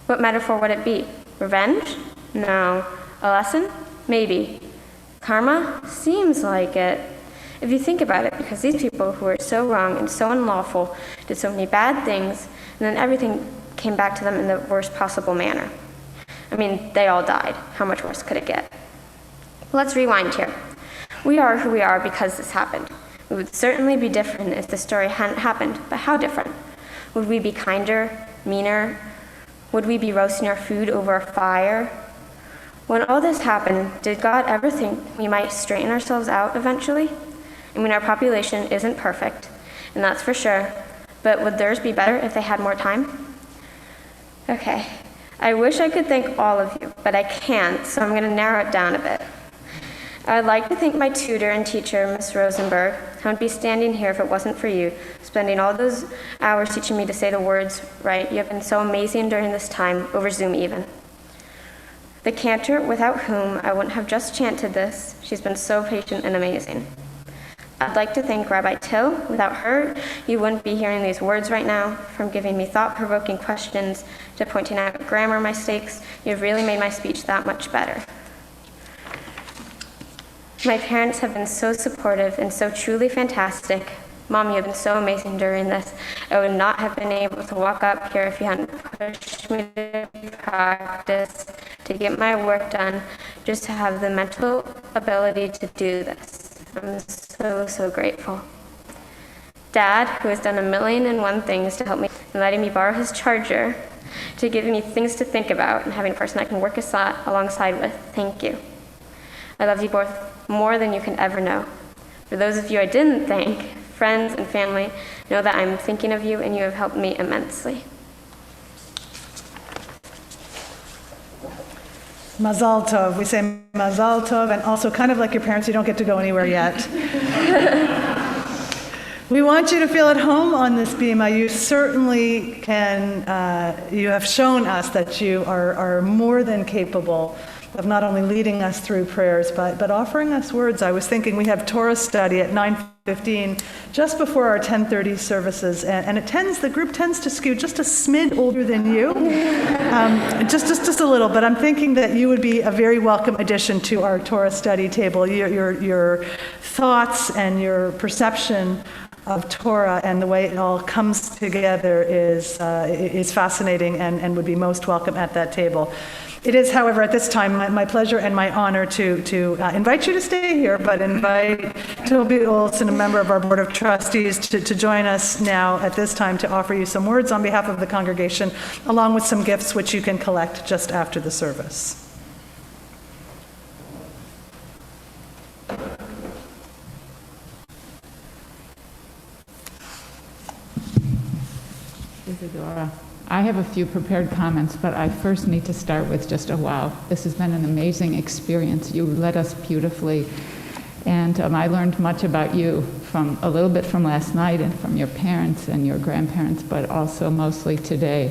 What metaphor would it be? Revenge? No. A lesson? Maybe. Karma? Seems like it. If you think about it, because these people who are so wrong and so unlawful did so many bad things, and then everything came back to them in the worst possible manner. I mean, they all died. How much worse could it get? Let's rewind here. We are who we are because this happened. We would certainly be different if the story hadn't happened, but how different? Would we be kinder, meaner? Would we be roasting our food over a fire? When all this happened, did God ever think we might straighten ourselves out eventually? I mean, our population isn't perfect, and that's for sure, but would theirs be better if they had more time? Okay, I wish I could thank all of you, but I can't, so I'm going to narrow it down a bit. I would like to thank my tutor and teacher, Miss Rosenberg. I wouldn't be standing here if it wasn't for you, spending all those hours teaching me to say the words right. You have been so amazing during this time, over Zoom even. The cantor, without whom I wouldn't have just chanted this. She's been so patient and amazing. I'd like to thank Rabbi Till. Without her, you wouldn't be hearing these words right now. From giving me thought-provoking questions to pointing out grammar mistakes, you've really made my speech that much better. My parents have been so supportive and so truly fantastic. Mom, you've been so amazing during this. I would not have been able to walk up here if you hadn't pushed me to practice, to get my work done, just to have the mental ability to do this. I'm so grateful. Dad, who has done 1,000,001 things to help me, and letting me borrow his charger, to giving me things to think about and having a person I can work alongside with. Thank you. I love you both more than you can ever know. For those of you I didn't thank, friends and family, know that I'm thinking of you and you have helped me immensely. Mazal tov. We say mazal tov, and also kind of like your parents, you don't get to go anywhere yet. We want you to feel at home on this bima. You certainly can, you have shown us that you are more than capable of not only leading us through prayers, but offering us words. I was thinking we have Torah study at 9:15, just before our 10:30 services, and the group tends to skew just a smid older than you, just a little. But I'm thinking that you would be a very welcome addition to our Torah study table. Your thoughts and your perception of Torah and the way it all comes together is fascinating and would be most welcome at that table. It is, however, at this time my pleasure and my honor to invite you to stay here, but invite Toby Olson, a member of our Board of Trustees, to join us now at this time to offer you some words on behalf of the congregation, along with some gifts which you can collect just after the service. Isadora, I have a few prepared comments, but I first need to start with just a wow. This has been an amazing experience. You led us beautifully, and I learned much about you from a little bit from last night and from your parents and your grandparents, but also mostly today.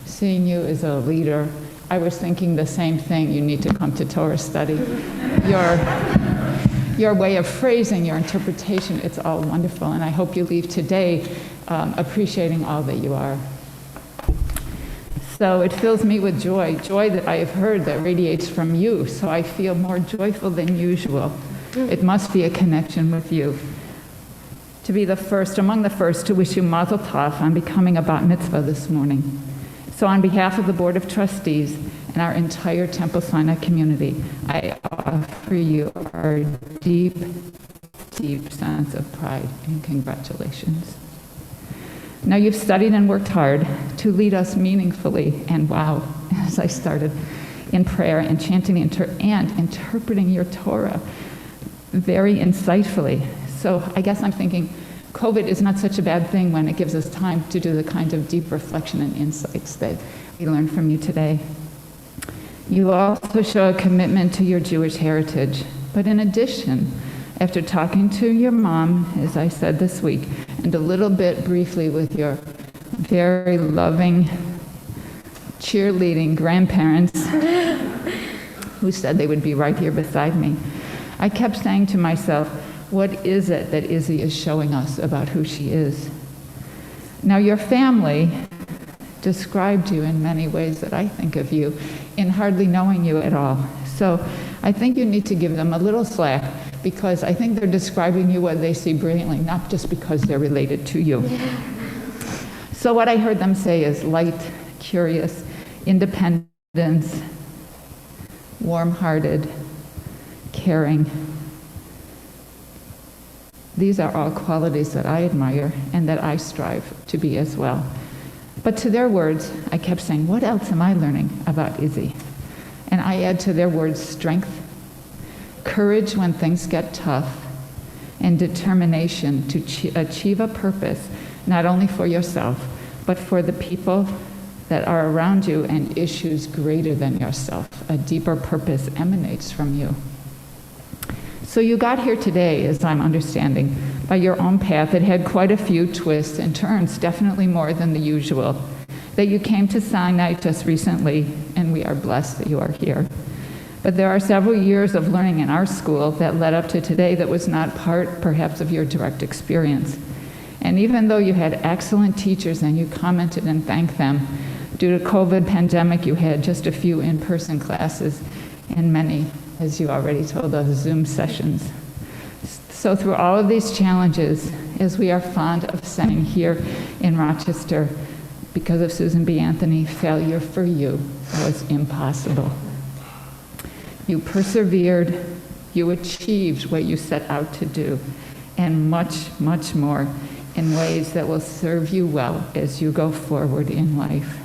Seeing you as a leader, I was thinking the same thing. You need to come to Torah study. Your way of phrasing, your interpretation, it's all wonderful, and I hope you leave today appreciating all that you are. So it fills me with joy that I have heard that radiates from you, so I feel more joyful than usual. It must be a connection with you. To be the first, among the first, to wish you mazel tov on becoming a bat mitzvah this morning. So on behalf of the Board of Trustees and our entire Temple Sinai community, I offer you our deep, deep sense of pride and congratulations. Now you've studied and worked hard to lead us meaningfully, and wow, as I started, in prayer and chanting and interpreting your Torah very insightfully. So I guess I'm thinking COVID is not such a bad thing when it gives us time to do the kind of deep reflection and insights that we learned from you today. You also show a commitment to your Jewish heritage, but in addition, after talking to your mom, as I said this week, and a little bit briefly with your very loving, cheerleading grandparents who said they would be right here beside me, I kept saying to myself, what is it that Izzy is showing us about who she is? Now, your family described you in many ways that I think of you in hardly knowing you at all. So I think you need to give them a little slack, because I think they're describing you what they see brilliantly, not just because they're related to you. So what I heard them say is light, curious, independence, warm-hearted, caring. These are all qualities that I admire and that I strive to be as well. But to their words, I kept saying, what else am I learning about Izzy? And I add to their words strength, courage when things get tough, and determination to achieve a purpose, not only for yourself, but for the people that are around you and issues greater than yourself. A deeper purpose emanates from you. So you got here today, as I'm understanding, by your own path. It had quite a few twists and turns, definitely more than the usual. That you came to Sinai just recently, and we are blessed that you are here. But there are several years of learning in our school that led up to today that was not part, perhaps, of your direct experience. And even though you had excellent teachers and you commented and thanked them, due to COVID pandemic, you had just a few in-person classes and many, as you already told us, Zoom sessions. So through all of these challenges, as we are fond of saying here in Rochester, because of Susan B. Anthony, failure for you was impossible. You persevered, you achieved what you set out to do, and much, much more in ways that will serve you well as you go forward in life.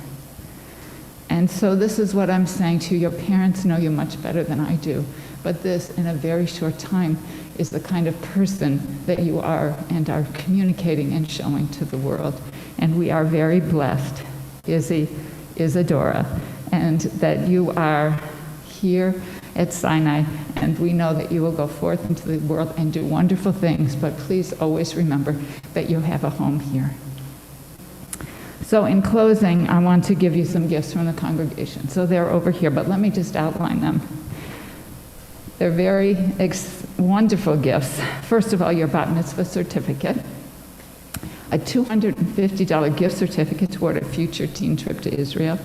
And so this is what I'm saying to you. Your parents know you much better than I do. But this, in a very short time, is the kind of person that you are and are communicating and showing to the world. And we are very blessed, Izzy, Isadora, and that you are here at Sinai, and we know that you will go forth into the world and do wonderful things, but please always remember that you have a home here. So in closing, I want to give you some gifts from the congregation. So they're over here, but let me just outline them. They're very wonderful gifts. First of all, your bat mitzvah certificate, a $250 gift certificate toward a future teen trip to Israel,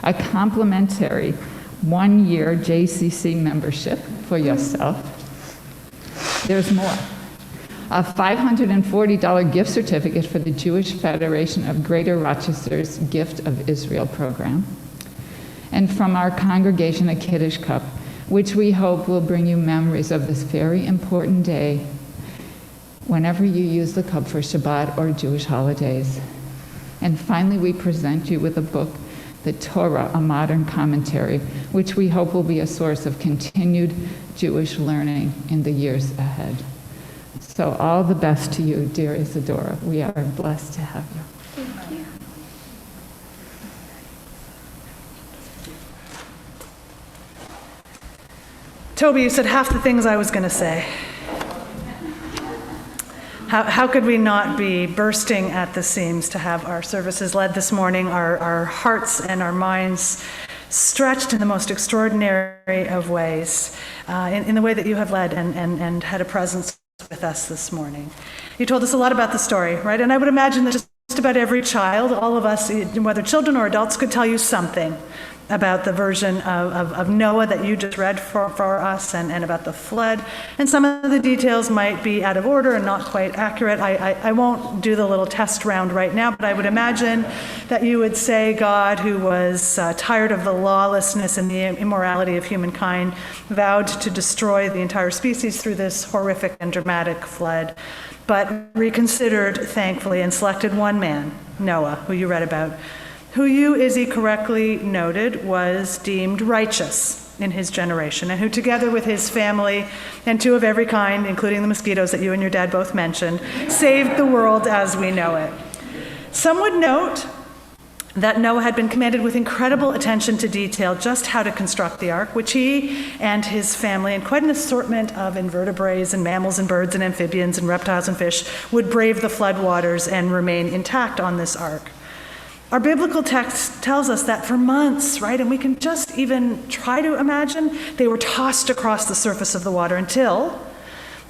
a complimentary one-year JCC membership for yourself. There's more. A $540 gift certificate for the Jewish Federation of Greater Rochester's Gift of Israel program. And from our congregation, a Kiddush cup, which we hope will bring you memories of this very important day whenever you use the cup for Shabbat or Jewish holidays. And finally, we present you with a book, The Torah, a Modern Commentary, which we hope will be a source of continued Jewish learning in the years ahead. So all the best to you, dear Isadora. We are blessed to have you. Thank you. Toby, you said half the things I was going to say. How could we not be bursting at the seams to have our services led this morning, our hearts and our minds stretched in the most extraordinary of ways, in the way that you have led and had a presence with us this morning. You told us a lot about the story, right? And I would imagine that just about every child, all of us, whether children or adults, could tell you something about the version of Noah that you just read for us and about the flood. And some of the details might be out of order and not quite accurate. I won't do the little test round right now, but I would imagine that you would say God, who was tired of the lawlessness and the immorality of humankind, vowed to destroy the entire species through this horrific and dramatic flood, but reconsidered, thankfully, and selected one man, Noah, who you read about, who you, Izzy, correctly noted, was deemed righteous in his generation, and who, together with his family and two of every kind, including the mosquitoes that you and your dad both mentioned, saved the world as we know it. Some would note that Noah had been commanded with incredible attention to detail just how to construct the ark, which he and his family, and quite an assortment of invertebrates and mammals and birds and amphibians and reptiles and fish, would brave the flood waters and remain intact on this ark. Our biblical text tells us that for months, right, and we can just even try to imagine, they were tossed across the surface of the water until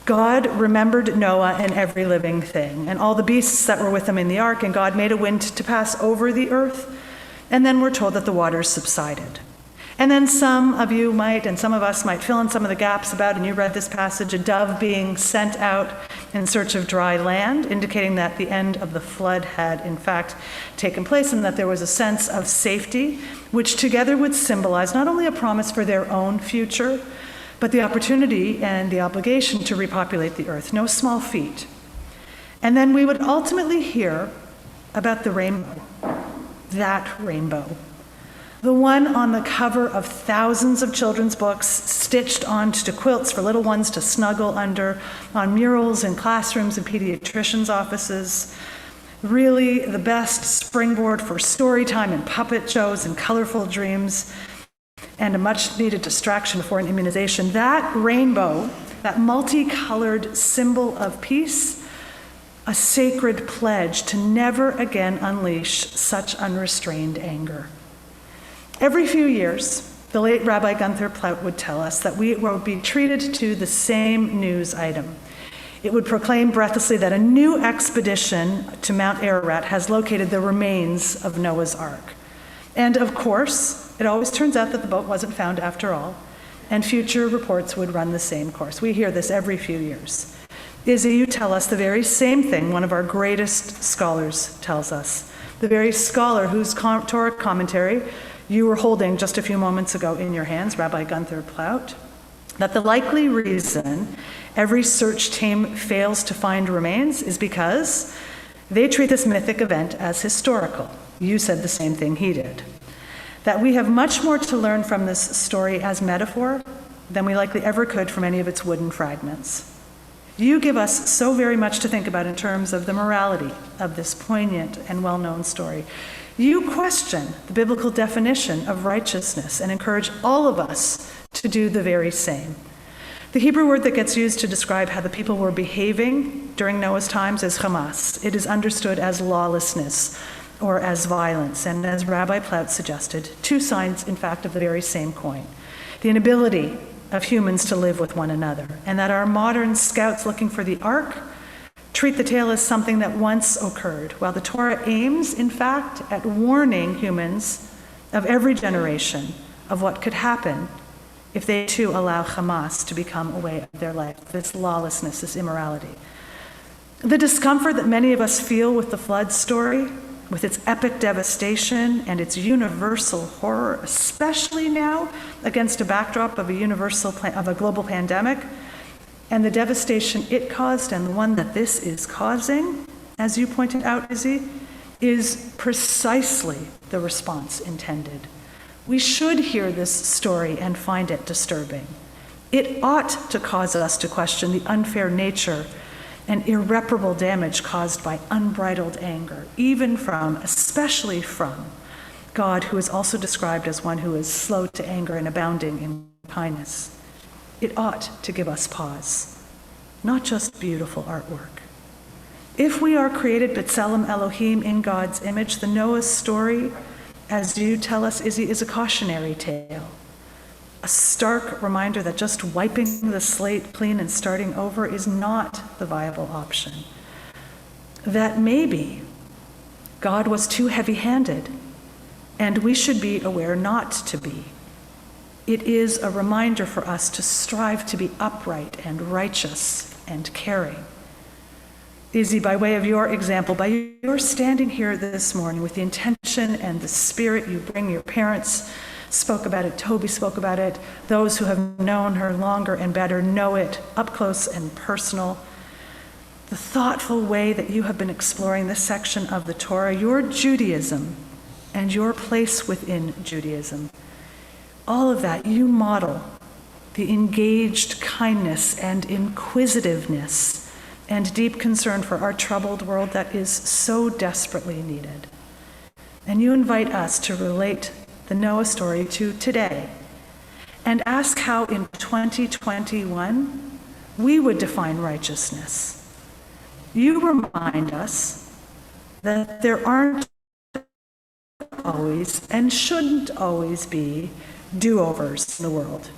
God remembered Noah and every living thing, and all the beasts that were with him in the ark, and God made a wind to pass over the earth, and then we're told that the waters subsided. And then some of you might, and some of us might fill in some of the gaps about, and you read this passage, a dove being sent out in search of dry land, indicating that the end of the flood had in fact taken place, and that there was a sense of safety, which together would symbolize not only a promise for their own future, but the opportunity and the obligation to repopulate the earth. No small feat. And then we would ultimately hear about the rainbow, that rainbow. The one on the cover of thousands of children's books, stitched onto quilts for little ones to snuggle under, on murals in classrooms and pediatricians' offices. Really the best springboard for story time and puppet shows and colorful dreams, and a much-needed distraction before an immunization. That rainbow, that multicolored symbol of peace, a sacred pledge to never again unleash such unrestrained anger. Every few years, the late Rabbi Gunther Plaut would tell us that we would be treated to the same news item. It would proclaim breathlessly that a new expedition to Mount Ararat has located the remains of Noah's Ark. And of course, it always turns out that the boat wasn't found after all, and future reports would run the same course. We hear this every few years. Izzy, you tell us the very same thing one of our greatest scholars tells us, the very scholar whose Torah commentary you were holding just a few moments ago in your hands, Rabbi Gunther Plaut, that the likely reason every search team fails to find remains is because they treat this mythic event as historical. You said the same thing he did. that we have much more to learn from this story as metaphor than we likely ever could from any of its wooden fragments. You give us so very much to think about in terms of the morality of this poignant and well-known story. You question the biblical definition of righteousness and encourage all of us to do the very same. The Hebrew word that gets used to describe how the people were behaving during Noah's times is chamas. It is understood as lawlessness or as violence, and as Rabbi Plaut suggested, two sides, in fact, of the very same coin. The inability of humans to live with one another, and that our modern scouts looking for the ark treat the tale as something that once occurred, while the Torah aims, in fact, at warning humans of every generation of what could happen if they too allow Hamas to become a way of their life, this lawlessness, this immorality. The discomfort that many of us feel with the flood story, with its epic devastation and its universal horror, especially now against a backdrop of a global pandemic, and the devastation it caused and the one that this is causing, as you pointed out, Izzy, is precisely the response intended. We should hear this story and find it disturbing. It ought to cause us to question the unfair nature and irreparable damage caused by unbridled anger, especially from, God, who is also described as one who is slow to anger and abounding in kindness. It ought to give us pause, not just beautiful artwork. If we are created B'Tselem Elohim in God's image, the Noah story, as you tell us, Izzy, is a cautionary tale. A stark reminder that just wiping the slate clean and starting over is not the viable option. That maybe God was too heavy-handed, and we should be aware not to be. It is a reminder for us to strive to be upright and righteous and caring. Izzy, by way of your example, by your standing here this morning with the intention and the spirit you bring, your parents spoke about it, Toby spoke about it, those who have known her longer and better know it up close and personal. The thoughtful way that you have been exploring this section of the Torah, your Judaism and your place within Judaism, all of that, you model the engaged kindness and inquisitiveness and deep concern for our troubled world that is so desperately needed. And you invite us to relate the Noah story to today and ask how in 2021 we would define righteousness. You remind us that there aren't always and shouldn't always be do-overs in the world.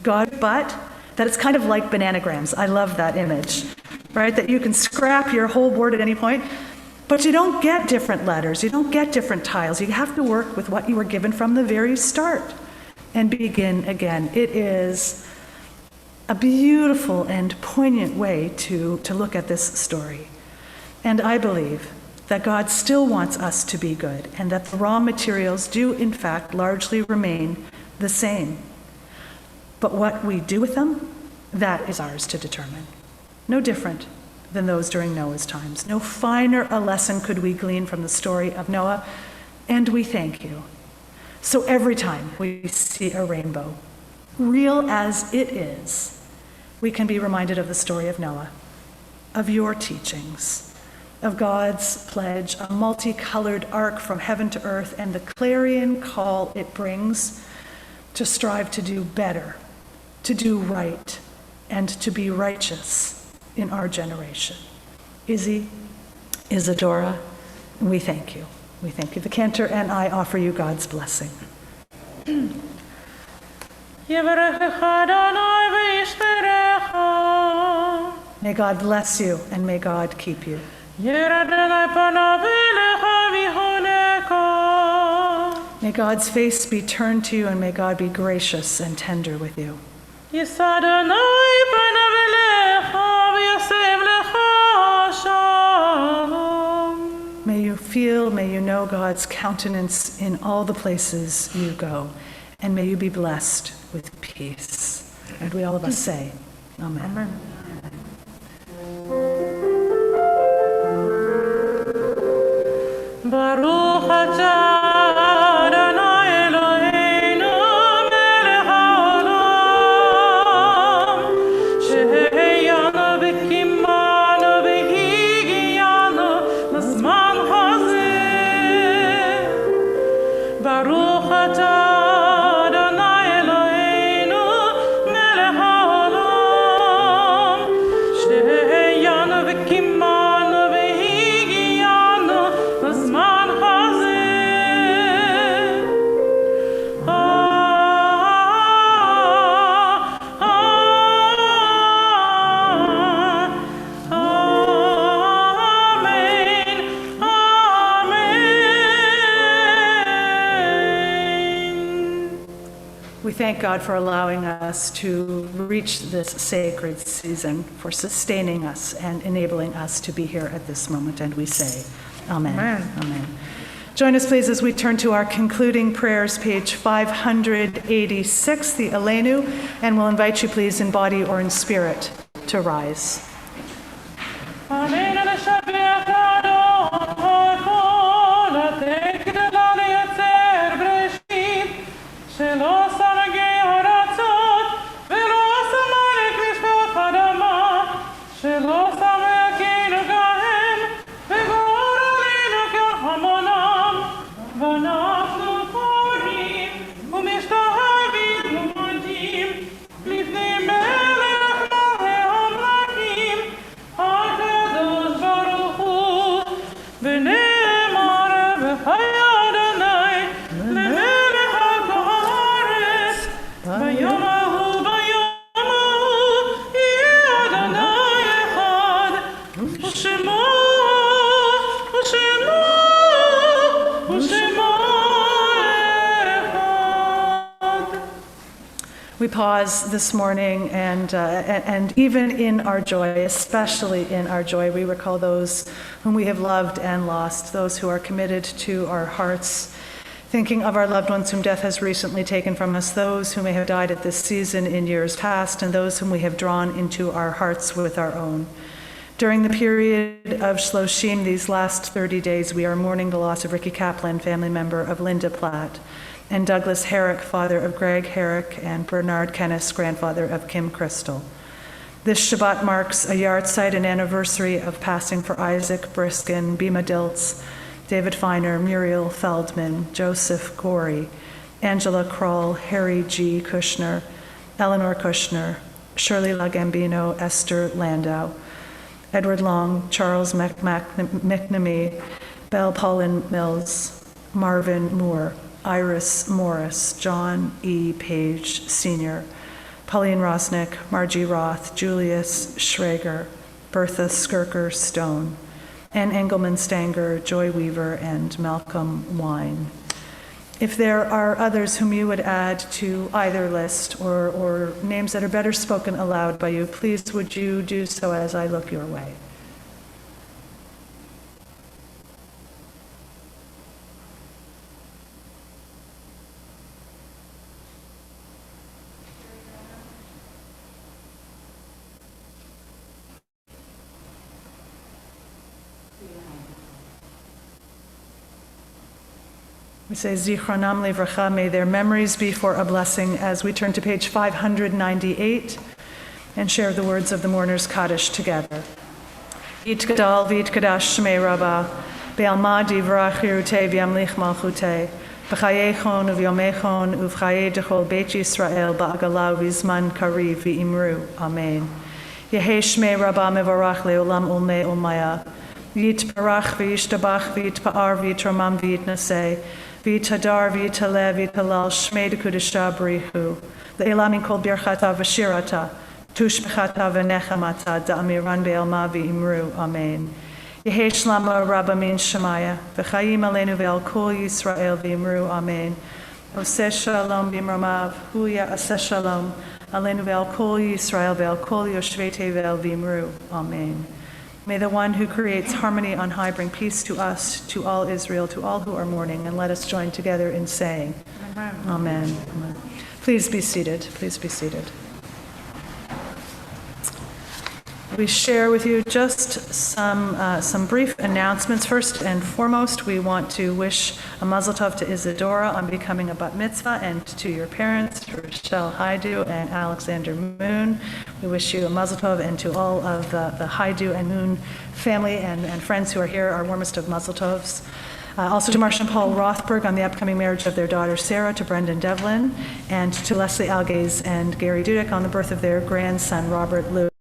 God, but that it's kind of like bananagrams. I love that image, right? That you can scrap your whole board at any point, but you don't get different letters, you don't get different tiles. You have to work with what you were given from the very start and begin again. It is a beautiful and poignant way to look at this story. And I believe that God still wants us to be good and that the raw materials do, in fact, largely remain the same. But what we do with them, that is ours to determine. No different than those during Noah's times. No finer a lesson could we glean from the story of Noah, and we thank you. So every time we see a rainbow, real as it is, we can be reminded of the story of Noah, of your teachings, of God's pledge, a multicolored ark from heaven to earth, and the clarion call it brings to strive to do better, to do right, and to be righteous in our generation. Izzy, Isadora, we thank you. We thank you. The cantor and I offer you God's blessing. May God bless you and may God keep you. May God's face be turned to you and may God be gracious and tender with you. May you feel, may you know God's countenance in all the places you go, and may you be blessed with peace. And we all of us say, Amen. Amen. Baruch atah Adonai thank God for allowing us to reach this sacred season, for sustaining us and enabling us to be here at this moment. And we say, Amen. Amen. Amen. Join us, please, as we turn to our concluding prayers, page 586, the Elenu, and we'll invite you, please, in body or in spirit, to rise. We pause this morning, and even in our joy, especially in our joy, we recall those whom we have loved and lost, those who are committed to our hearts, thinking of our loved ones whom death has recently taken from us, those who may have died at this season in years past, and those whom we have drawn into our hearts with our own. During the period of Shloshim, these last 30 days, we are mourning the loss of Ricky Kaplan, family member of Linda Platt, and Douglas Herrick, father of Greg Herrick, and Bernard Kennis, grandfather of Kim Crystal. This Shabbat marks a yahrzeit, an anniversary of passing for Isaac Briskin, Bima Diltz, David Feiner, Muriel Feldman, Joseph Gorey, Angela Kroll, Harry G. Kushner, Eleanor Kushner, Shirley Lagambino, Esther Landau, Edward Long, Charles McNamee, Belle Pauline Mills, Marvin Moore, Iris Morris, John E. Page Sr., Pauline Rosnick, Margie Roth, Julius Schrager, Bertha Skirker Stone, Ann Engelman Stanger, Joy Weaver, and Malcolm Wine. If there are others whom you would add to either list or names that are better spoken aloud by you, please would you do so as I look your way. We say, Zichronam Livracha, may their memories be for a blessing, as we turn to page 598 and share the words of the mourner's Kaddish together. V'it Gadal, V'it Kadash Shmei Rabbah, Be'alma Divrach Yerutei V'yamlich Malchutei, B'chayechon U'vyomechon U'v'chayei Dechol Beit Yisrael Ba'agala V'zman Kariv V'imru. Amen. Yehei Shmei Rabbah Mevarach Le'olam Ulmei Ulmaya, V'yitbarach V'yishtabach V'yitpa'ar V'yitramam V'yitnasei, V'yitadar V'yitaleh V'yitalal Shmei D'Kudesha B'rihu, Le'elam Min Kol Birchata V'shirata, Tushbechata V'nechamata, Da'amiran Be'elma V'imru. Amen. Yehei Shlama Rabba Min Shemaya, V'chayim Aleinu Ve'al Kol Yisrael V'imru. Amen. Oseh Shalom B'imramav, Hu Ya'aseh Shalom, Aleinu Ve'al Kol Yisrael Ve'al Kol Yoshvei Tevel V'imru. Amen. May the one who creates harmony on high bring peace to us, to all Israel, to all who are mourning, and let us join together in saying, Amen. Amen. Amen. Please be seated. Please be seated. We share with you just some brief announcements. First and foremost, we want to wish a mazel tov to Isadora on becoming a bat mitzvah, and to your parents, Rochelle Haidu and Alexander Moon. We wish you a mazel tov, and to all of the Haidu and Moon family and friends who are here, our warmest of mazel tovs. Also to Marcia and Paul Rothberg on the upcoming marriage of their daughter Sarah, to Brendan Devlin, and to Leslie Algaze and Gary Dudek on the birth of their grandson Robert Lewis.